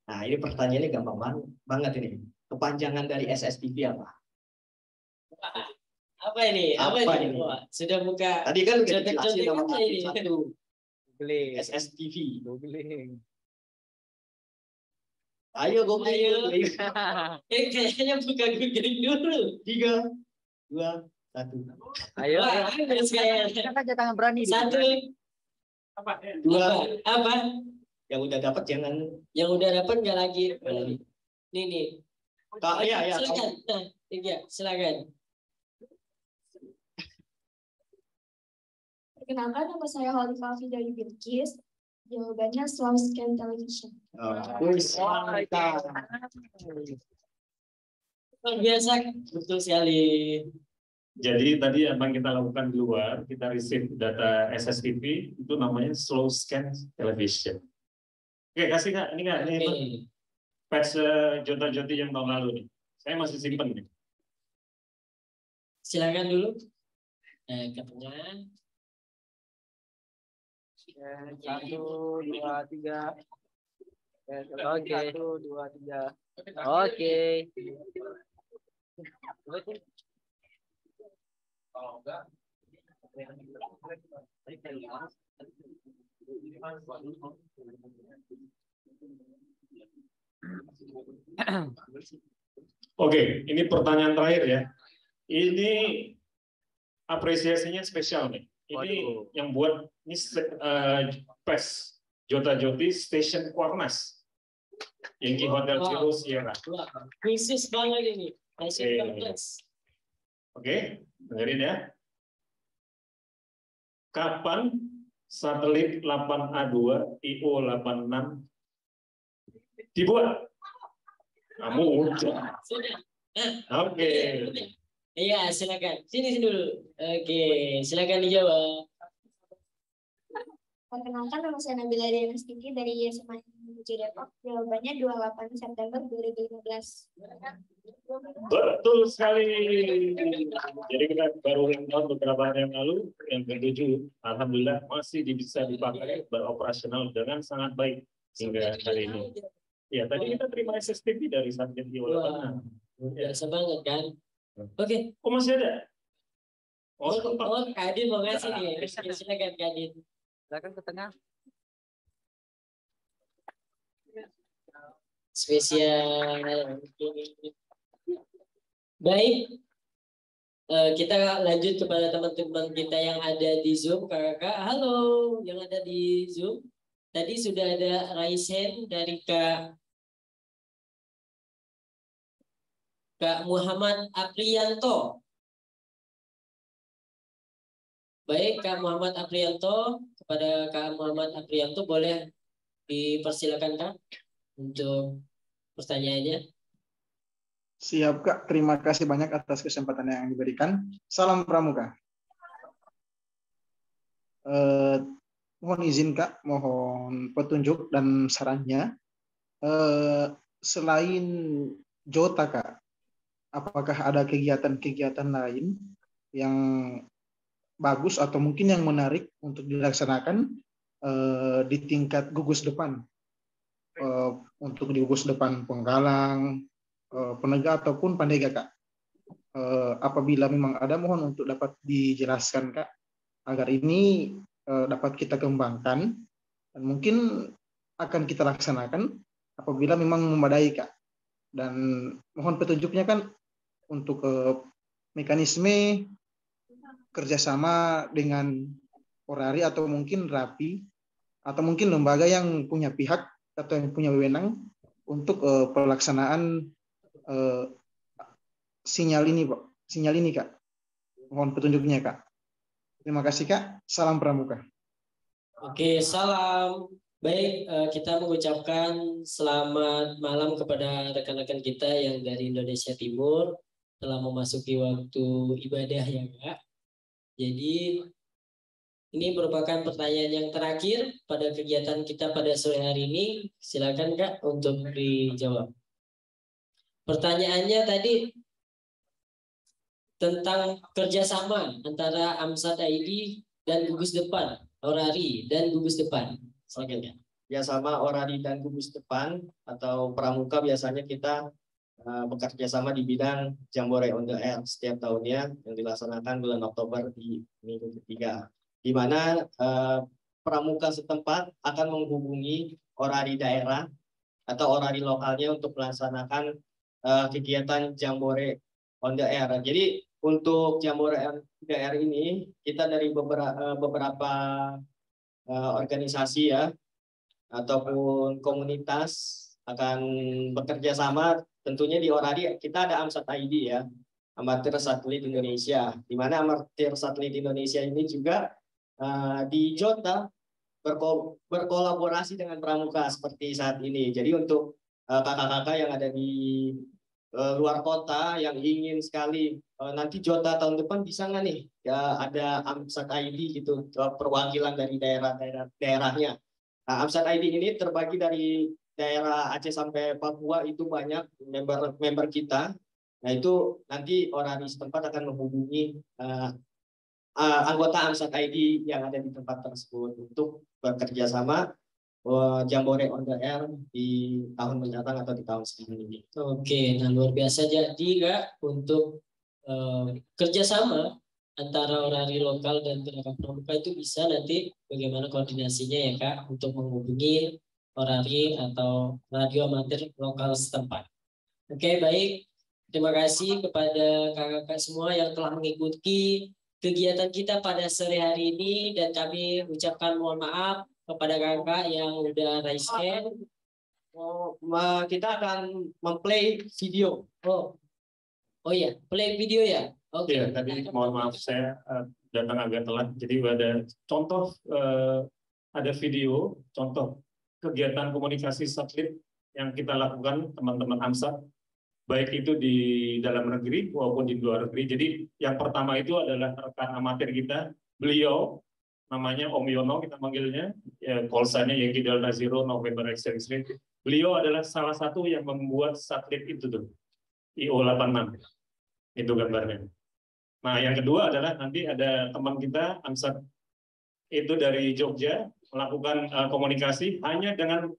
Nah, ini pertanyaannya gampang banget ini. Kepanjangan dari SSTV apa? Apa ini? Apa ini? Wah, sudah buka. Tadi kan udah contek-contek dijelasin nama aja ini. satu. Googling. SSTV. Googling. Ayo googling. Kayaknya buka googling dulu. 3, 2, 1. Ayo. Wah, harus kayak. Kita jangan berani. 1. Apa? 2. Apa? Yang udah dapat jangan. Yang udah dapat nggak lagi. Nih. Kak, ya. Silakan. Nah, 3. Silakan. Perkenalkan, nama saya Holifah dari Bilkis. Jawabannya Slow Scan Television. Luar biasa, betul sekali. Jadi tadi apa yang kita lakukan di luar, kita receive data SSTV, itu namanya slow scan television. Oke, kasih Kak, ini Kak, ini patch Jota-Joti yang tahun lalu nih. Saya masih simpen nih. Silakan dulu. Nah, ke tengah. 1, 2, 3. Oke. 1, 2, 3. Oke. Oke, ini pertanyaan terakhir ya. Ini apresiasinya spesial nih. Ini yang buat ini PES Jota-Joti Station Kuarnas. Yankee Hotel Zero Sierra. Khusus banget ini. Oke, dengerin ya. Kapan satelit 8A2 IO86 dibuat? Kamu udah. Oke. Iya, silakan. Sini dulu. Oke, silakan dijawab. Perkenalkan, nama saya Nabila Denastiti dari SMA 7 Depok. Jawabannya 28 September 2015. Betul sekali. Jadi kita baru tahun beberapa hari yang lalu, yang ke-7, alhamdulillah masih bisa dipakai beroperasional dengan sangat baik hingga hari ini. Ya, tadi kita terima SSTV dari Satgas IO86. Biasa banget kan? Oke. Oh, masih ada? Oh, Kadin mau ngasih nih. Silakan Kadin. Silakan ke tengah. Spesial. Baik. Kita lanjut kepada teman-teman kita yang ada di Zoom. Kakak, halo yang ada di Zoom. Tadi sudah ada raise hand dari Kak Muhammad Aprianto. Baik, Kak Muhammad Aprianto, kepada Kak Muhammad Aprianto boleh dipersilakan Kak untuk pertanyaannya. Siap Kak, terima kasih banyak atas kesempatan yang diberikan. Salam Pramuka. Mohon izin Kak, mohon petunjuk dan sarannya. Selain Jota Kak, apakah ada kegiatan-kegiatan lain yang bagus atau mungkin yang menarik untuk dilaksanakan di tingkat gugus depan, untuk di gugus depan penggalang, penegak ataupun pandega, Kak. Apabila memang ada, mohon untuk dapat dijelaskan, Kak, agar ini dapat kita kembangkan dan mungkin akan kita laksanakan apabila memang memadai, Kak. Dan mohon petunjuknya kan untuk mekanisme kerjasama dengan Orari atau mungkin RAPI atau mungkin lembaga yang punya pihak atau yang punya wewenang untuk pelaksanaan sinyal ini, Pak. Sinyal ini, Kak. Mohon petunjuknya, Kak. Terima kasih, Kak. Salam Pramuka. Oke, salam. Baik, kita mengucapkan selamat malam kepada rekan-rekan kita yang dari Indonesia Timur telah memasuki waktu ibadah ya, Kak. Jadi ini merupakan pertanyaan yang terakhir pada kegiatan kita pada sore hari ini. Silakan, Kak, untuk dijawab. Pertanyaannya tadi tentang kerjasama antara AMSAT ID dan gugus depan, Orari dan gugus depan. Silakan, Kak. Ya, sama Orari dan gugus depan atau Pramuka biasanya kita bekerja sama di bidang Jambore on the Air setiap tahunnya yang dilaksanakan bulan Oktober di minggu ketiga, di mana Pramuka setempat akan menghubungi Orari daerah atau Orari lokalnya untuk melaksanakan kegiatan Jambore on the Air. Jadi untuk Jambore on the Air ini kita dari beberapa organisasi ya ataupun komunitas akan bekerja sama. Tentunya di Orari kita ada AMSAT ID ya, Amatir Satelit Indonesia, di mana Amatir Satelit Indonesia ini juga di Jota berkolaborasi dengan Pramuka seperti saat ini. Jadi untuk kakak-kakak yang ada di luar kota yang ingin sekali nanti Jota tahun depan bisa nggak nih ya ada AMSAT ID gitu, perwakilan dari daerahnya. Nah, AMSAT ID ini terbagi dari daerah Aceh sampai Papua, itu banyak member kita. Nah, itu nanti Orari setempat akan menghubungi anggota AMSAT ID yang ada di tempat tersebut untuk bekerja sama Jambore on the Air di tahun mendatang atau di tahun sekarang ini. Oke, nah luar biasa jadi, Kak, untuk kerjasama antara Orari lokal dan tenaga pramuka itu bisa nanti bagaimana koordinasinya ya, Kak, untuk menghubungi Orari atau radio amatir lokal setempat. Oke, baik. Terima kasih kepada kakak-kakak semua yang telah mengikuti kegiatan kita pada sore hari ini, dan kami ucapkan mohon maaf kepada kakak yang udah raise hand. Kita akan memplay video. Oh iya, play video ya. Oke. Iya, tadi mohon maaf saya datang agak telat. Jadi ada contoh ada video contoh kegiatan komunikasi satelit yang kita lakukan teman-teman AMSAT, baik itu di dalam negeri maupun di luar negeri. Jadi yang pertama itu adalah rekan amatir kita, beliau namanya Om Yono kita manggilnya, ya, call-nya Yankee Delta Zero November X-ray. Beliau adalah salah satu yang membuat satelit itu tuh, IO86. Itu gambarnya. Nah, yang kedua adalah nanti ada teman kita AMSAT itu dari Jogja melakukan komunikasi hanya dengan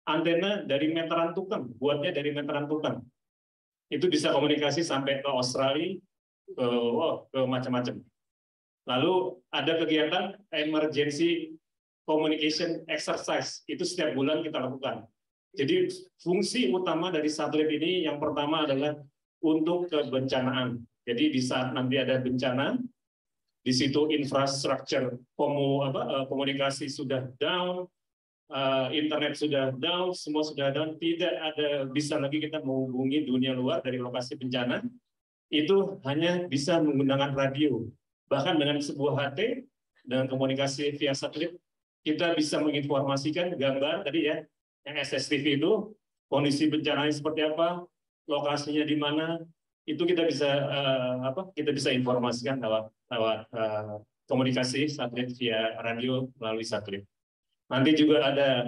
antena dari meteran tukang, buatnya dari meteran tukang. Itu bisa komunikasi sampai ke Australia, ke macam-macam. Lalu ada kegiatan emergency communication exercise, itu setiap bulan kita lakukan. Jadi fungsi utama dari satelit ini yang pertama adalah untuk kebencanaan. Jadi di saat nanti ada bencana, di situ infrastruktur komunikasi sudah down, internet sudah down, semua sudah down, tidak ada bisa lagi kita menghubungi dunia luar dari lokasi bencana. Itu hanya bisa menggunakan radio. Bahkan dengan sebuah HT, dengan komunikasi via satelit, kita bisa menginformasikan gambar tadi ya, yang SSTV itu, kondisi bencananya seperti apa, lokasinya di mana, itu kita bisa informasikan lewat komunikasi satelit via radio melalui satelit. Nanti juga ada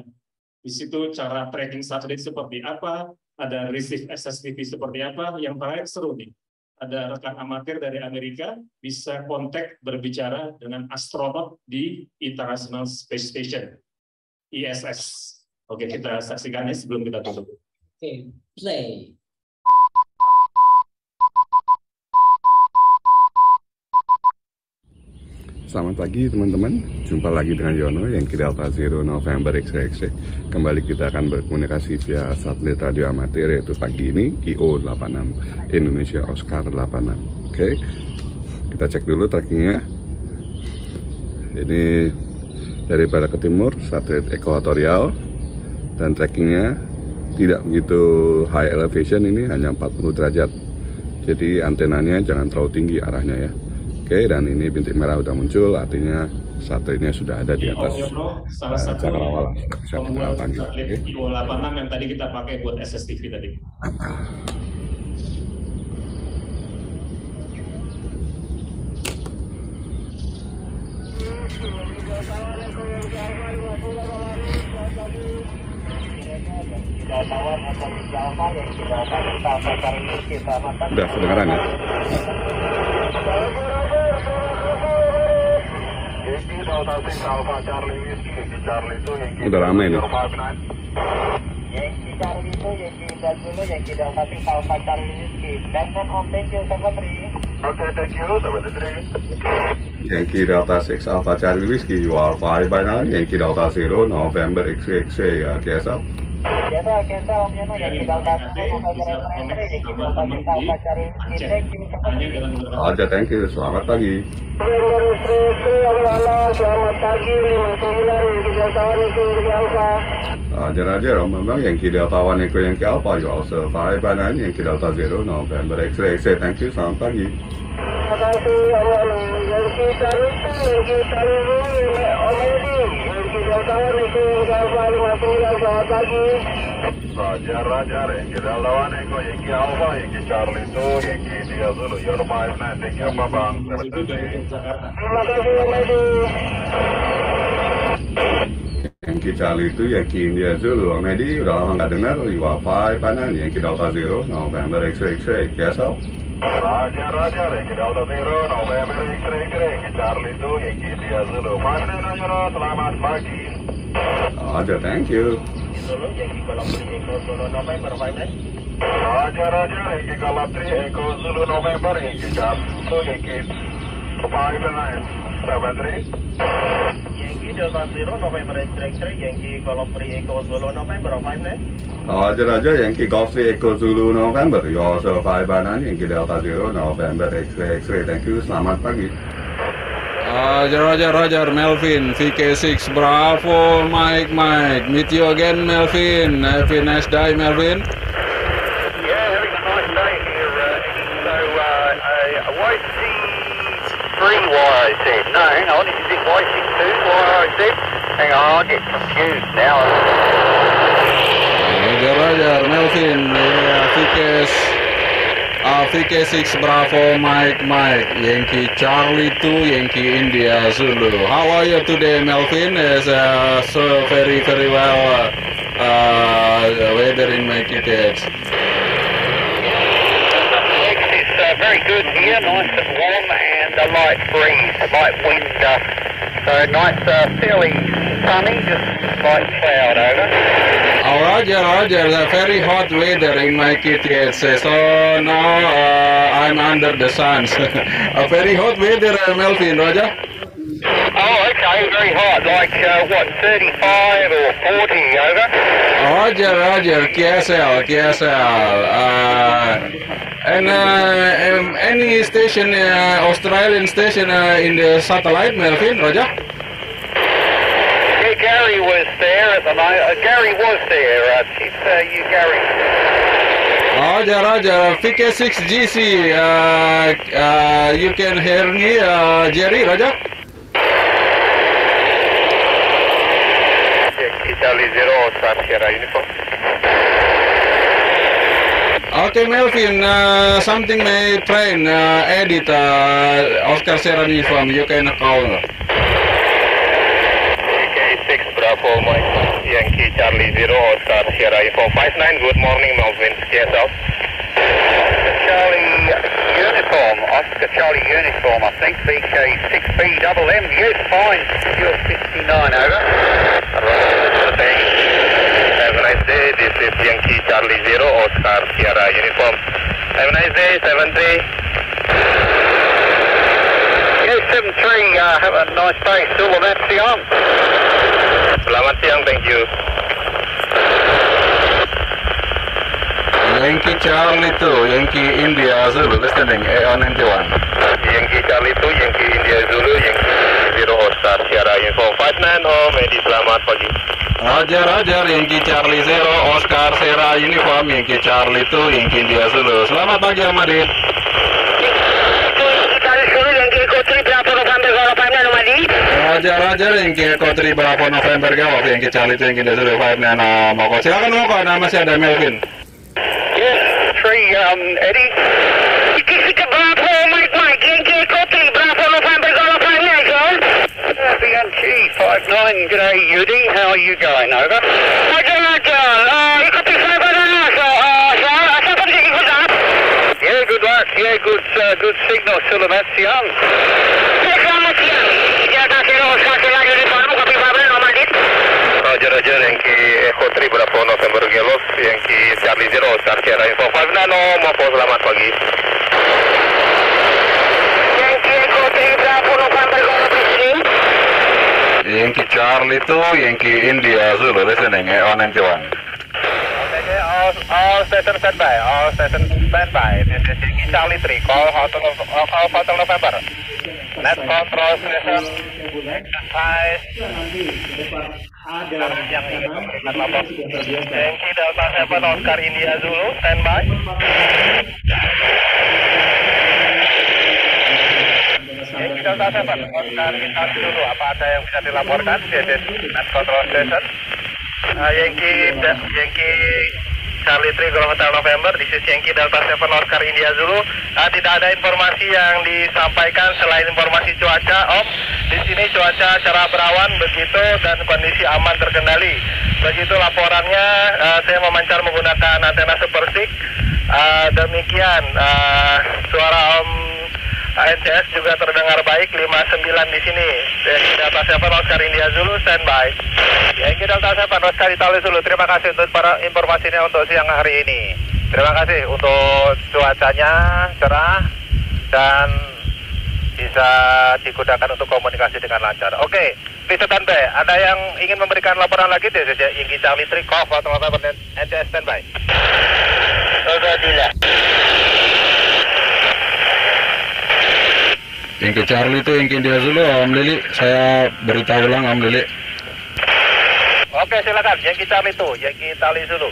di situ cara tracking satelit seperti apa, ada receive SSTV seperti apa. Yang terakhir seru nih, ada rekan amatir dari Amerika bisa kontak berbicara dengan astronot di International Space Station ISS. Oke, kita saksikan ini sebelum kita tutup. Oke, play. Selamat pagi teman-teman, jumpa lagi dengan Yono yang Delta Zero November X-Ray. Kembali kita akan berkomunikasi via satelit radio amatir, yaitu pagi ini IO86 Indonesia Oscar 86. Oke, kita cek dulu trackingnya. Ini dari barat ke timur, satelit ekuatorial, dan trackingnya tidak begitu high elevation, ini hanya 40 derajat. Jadi antenanya jangan terlalu tinggi arahnya ya. Oke, dan ini bintik merah sudah muncul, artinya satelitnya sudah ada di atas salah satu cakrawala. pembuat satelit IO86 yang tadi kita pakai buat SSTV tadi. Udah kedengaran ya? Udah ramai nih. Yankee Delta 6 Alpha Charlie Whiskey, you are 5 by 9, Yankee Delta 0, November X-Ray, KSL. Aja, thank you, selamat pagi. Ajar, memang Yankee Delta 1 Echo Yankee Alpha, you also 5 by 9, Yankee Delta 0, November X-Ray, thank you, selamat pagi. Raja, Yankee Delta 1 Echo Yankee Alpha, Yankee Charlie 2, Yankee India Zulu, you're 5-9, thank you, Bang. Terima kasih, Yankee Charlie itu Yankee India Zulu, Medi udah lama nggak dengar, you are 5 by 9, Yankee Delta 0, November X-Ray, KSL. Raja, Yankee Delta 0, November X-Ray, Yankee Charlie 2, Yankee India Zulu, 5-9, selamat pagi. Aja, thank you. Yankee Golf 3 Echo Zulu November 5-9. Raja, Yankee Golf 3 Echo Zulu November, Yankee Charlie 2, Yankee 5-9, 7-3. Yankee Delta 0, November X-Ray, Yankee Golf 3 Echo Zulu November 5-9. Raja, Yankee Golf 3 Echo Zulu November, you also 5 by 9, Yankee Delta 0, November X-Ray, thank you, selamat pagi. Roger, Melvin, VK6 Bravo, Mike, meet you again, Melvin. Have a nice day, Melvin. Yeah, having a nice day here. So, YC3YZ. No, hang on, is it YC2YZ? Hang on, I get confused now. Roger, Melvin, VK6 Bravo, Mike, Yankee Charlie 2, Yankee India Zulu. How are you today, Melvin? It's so very well weather in my tickets. It's very good here, nice and warm, and a light breeze, light wind. So nice, fairly sunny, just light cloud over. Oh, Roger, very hot weather in my KTH. So now I'm under the sun. A very hot weather, Melvin, Roger. Oh, okay, very hot, like what, 35 or 40 over? Roger, KSL. And any station, Australian station in the satellite, Melvin, Roger? Yeah, Gary was there at the moment. Gary was there. Chief, you, Gary. Roger, VK6GC, you can hear me, Jerry, Roger? Charlie 0, Star Sierra Uniform. Okay, Melvin, something may train, edit, Oscar Sierra Uniform, you can call. Okay, 6 Bravo, Mike, Yankee Charlie 0, Oscar Sierra Uniform 59, good morning, Melvin, yes, Charlie uniform, Oscar Charlie uniform, I think, VK6BMM, yes, fine, you're 69, over. Have a nice day, this is Yankee Charlie 0, Oscar Sierra uniform. Have a nice day, 73. Yes, 73, have a nice day, selamat siang. Selamat siang, thank you. Yankee Charlie 2, Yankee India Zulu, listening, AO91. Yankee Charlie 2, Yankee India Zulu, Yankee 0 Oscar Sierra Uniform 59 home, Edi selamat pagi. Roger, Yankee Charlie 0, Oscar Sierra Uniform, Yankee Charlie 2, Yankee India Zulu. Selamat pagi, Ahmadi. Roger, Yankee Echo 3 Bravo November Golf, Yankee Charlie 2, Yankee India Zulu 59 Moko. Silakan Moko, masih ada Melvin. Yes, 3, Eddie. Bravo, Mike, Yankee Echo 3 Bravo November Golf 59, sir. Yankee 59, g'day Yudi, how are you going, over? Roger, Echo 3 yeah, good luck. Yeah, good signal. Selamat siang. Selamat siang. Jaga kilo sekali lagi di Bandung. Kopi Babel nomor dit. Roger, Yankee Echo 3 Bravo November Golf, Yankee Charlie 0, Oscar Sierra Info 5 Nano. Mopo selamat pagi. Yankee Echo 3 Bravo November Golf ini. Yankee Charlie 2, Yankee India Zulu, listening, AO91. All station standby. This is Yankee Charlie 3. Call Hotel November. Net control station. Exercise. Yang ingin memberikan lapor. Yankee Delta 7 Oscar India Zulu. Standby. Yankee Delta 7 Oscar India Zulu. Apa ada yang bisa dilaporkan? This is net control station. Yankee Charlie 3 Golf Hotel November, this is Yankee Delta 7 Oscar India Zulu. Tidak ada informasi yang disampaikan selain informasi cuaca, Om. Di sini cuaca cerah berawan begitu dan kondisi aman terkendali. Begitu laporannya, saya memancar menggunakan antena Super Stick. Demikian, suara Om NCS juga terdengar baik 59 di sini. Yankee Delta 7 Oscar India Zulu standby. Yankee Delta 7 Oscar Italia Zulu. Terima kasih untuk para informasinya untuk siang hari ini. Terima kasih untuk cuacanya cerah dan bisa digunakan untuk komunikasi dengan lancar. Oke, please standby. Ada yang ingin memberikan laporan lagi? Yankee Charlie 3 Golf Hotel November NCS standby. Sudah tidak. Yankee Charlie itu Yankee India Zulu, Om Lili. Saya beritahu ulang, Om Lili. Oke, silakan. Yankee Charlie itu, Yankee Charlie Zulu.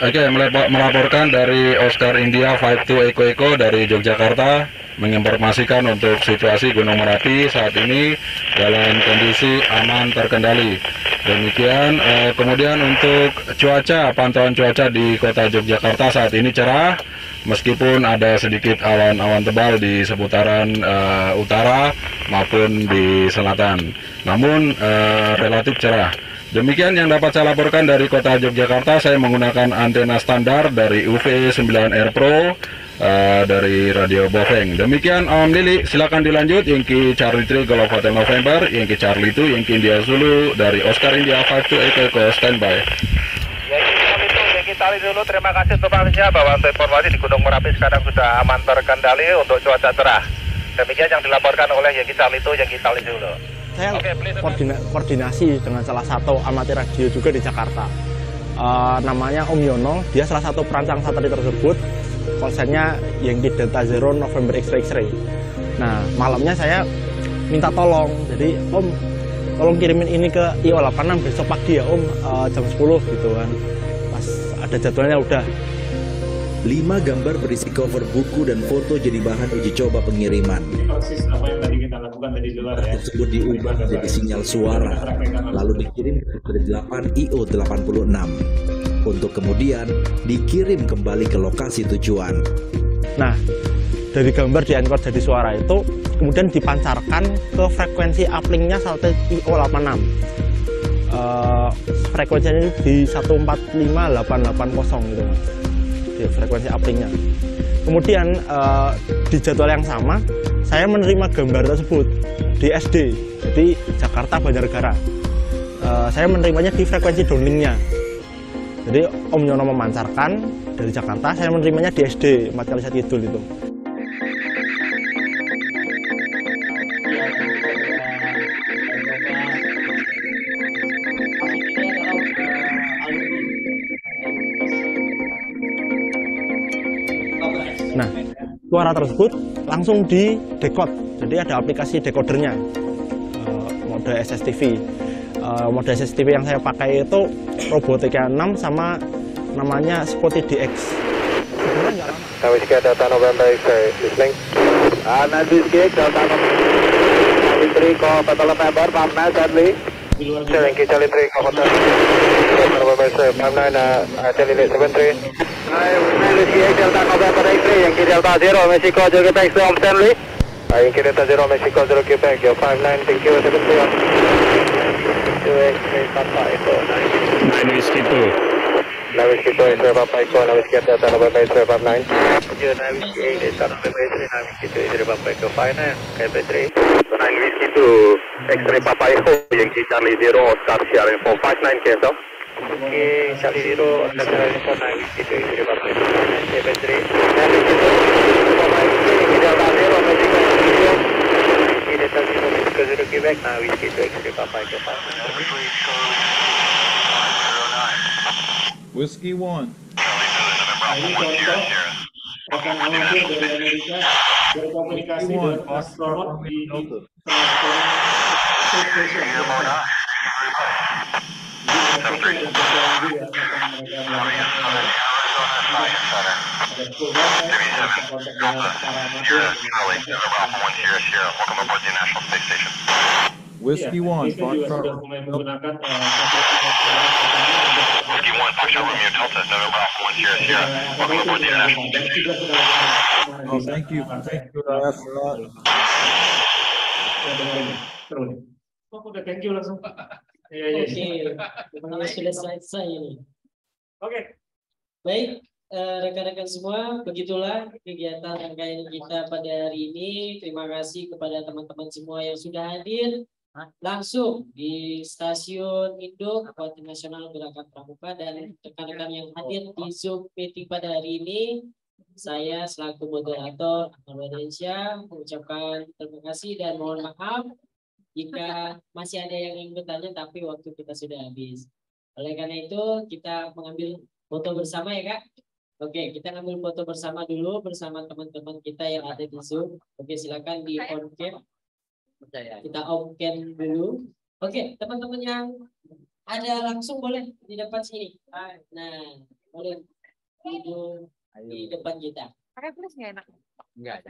Oke, melaporkan dari Oscar India 52 Eko dari Yogyakarta, menginformasikan untuk situasi Gunung Merapi saat ini dalam kondisi aman terkendali. Demikian, kemudian untuk cuaca, pantauan cuaca di kota Yogyakarta saat ini cerah. Meskipun ada sedikit awan-awan tebal di seputaran utara maupun di selatan, namun relatif cerah. Demikian yang dapat saya laporkan dari kota Yogyakarta. Saya menggunakan antena standar dari UV9R Pro dari Radio Bofeng. Demikian Om Lili, silakan dilanjut. Yankee Charlie 3 Golf Hotel November, Yankee Charlie 2, Yankee India Zulu dari Oscar India 52 Eko standby. Charlie dulu, terima kasih untuk informasinya bahwa untuk informasi di Gunung Merapi sekarang sudah aman terkendali untuk cuaca cerah. Demikian yang dilaporkan oleh Yankee Charlie itu, Yankee Charlie dulu. Saya koordinasi dengan salah satu amatir radio juga di Jakarta. Namanya Om Yono, dia salah satu perancang satelit tersebut. Konsennya Yankee Delta 0 November X-Ray. Nah, malamnya saya minta tolong. Jadi, Om, tolong kirimin ini ke IO86 besok pagi ya, Om, jam 10 gitu kan. Ada jadwalnya udah. 5 gambar berisi cover buku dan foto jadi bahan uji coba pengiriman. Persis apa yang tadi kita lakukan tadi di luar ya. Tersebut diubah menjadi sinyal suara, lalu dikirim ke 8 IO86 untuk kemudian dikirim kembali ke lokasi tujuan. Nah, dari gambar di encode jadi suara itu kemudian dipancarkan ke frekuensi uplinknya satelit IO86. Frekuensinya di 145880 gitu, di frekuensi uplinknya. Kemudian di jadwal yang sama saya menerima gambar tersebut di SD, jadi Jakarta Banjarnegara. Saya menerimanya di frekuensi downlinknya. Jadi Om Yono memancarkan dari Jakarta, saya menerimanya di SD Mat Kalisat Kidul itu. Nah, suara tersebut langsung di decode. Jadi ada aplikasi decodernya, mode SSTV. Mode SSTV yang saya pakai itu Robotika 6 sama namanya Spotty DX. Whiskey Delta November X-ray, listening. Whiskey Delta November 3, call Papa November, 59 Sadly. Yankee Charlie 3, call Papa November X-ray, 59 Charlie 73. Whiskey Delta November X-ray, Yankee Delta 0, Mexico 0 Quebec, Storm Stanley. Yankee Delta 0, Mexico 0 Quebec, 59, thank you, 73. X-ray, Papa Echo, 9 Whiskey 2. Now Whiskey 2, X-ray Papa Echo, now Whiskey Delta November X-ray 59. Now Whiskey 8, Delta November X-ray, now Whiskey 2, X-ray Papa Echo 59, KB3. Now Whiskey 2, X-ray Papa Echo, Yankee Charlie 0, Oscar Sierra Info 59, cancel. Okay, Charlie 0, Oscar Sierra Info 9, Whiskey 2, X-ray Papa Echo 59, KB3. Now Whiskey 2, Papa Echo, Yankee Delta 0, Mexico 0, Yankee Delta 0, Mexico 0, Quebec, now Whiskey 2, X-ray Papa Echo 59. Whiskey 1. Ini contoh rekan amatir dari Amerika berkomunikasi dengan astronot di Whiskey 1, Foxtrot. Whiskey 1, Foxtrot Romeo Delta, November Alpha 1 Sierra Sierra. Welcome aboard the International Space Station. Oh, thank you. Thank you, astronaut. Udah thank you langsung. Oke, sudah selesai ini. Oke, baik rekan-rekan semua, begitulah kegiatan rangkaian kita pada hari ini. Terima kasih kepada teman-teman semua yang sudah hadir langsung di stasiun Indo Kabupaten Nasional Gerakan Pramuka dan rekan-rekan yang hadir di Zoom meeting pada hari ini. Saya selaku moderator Indonesia mengucapkan terima kasih dan mohon maaf jika masih ada yang ingin bertanya tapi waktu kita sudah habis. Oleh karena itu kita mengambil foto bersama ya Kak. Oke, kita ambil foto bersama dulu bersama teman-teman kita yang ada di Zoom. Oke, silakan di on cam. Kita on cam dulu. Oke, teman-teman yang ada langsung boleh di depan sini. Nah, boleh duduk di depan kita. Pakai plus nggak enak? Enggak.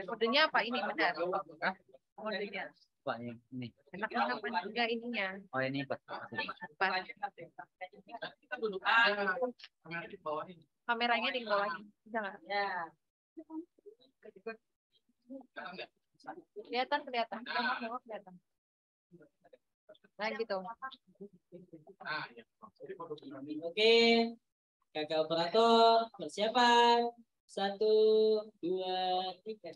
Kodenya apa ini benar? Kodenya. Pak ini. Enak-enak juga ininya. Oh ini Pak. Kameranya di bawah. Bisa nggak? Ya. Kelihatan. Kelihatan. Nah gitu. Oke, kakak operator persiapan 1, 2, 3.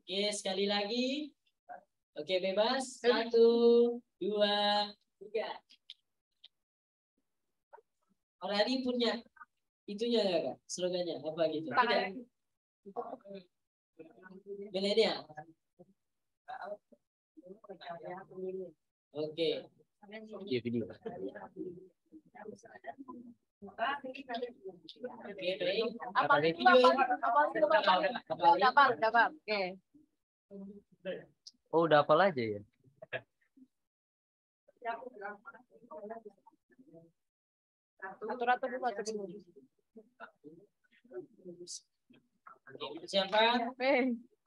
Oke, sekali lagi. Oke, bebas. 1, 2, 3. Orari punya itunya ya Kak, slogannya apa gitu? Tidak. Milenial. Oke. Iya video. Dapat. Oke. Oh, udah hafal aja ya. Atur dulu. Siapa?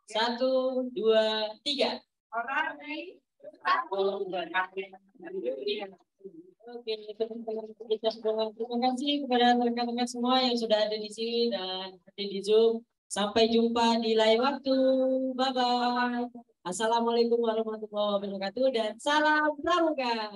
1, 2, 3. Oke, terima kasih kepada rekan-rekan semua yang sudah ada di sini dan ada di Zoom. Sampai jumpa di lain waktu. Bye-bye. Assalamualaikum warahmatullahi wabarakatuh dan salam pramuka.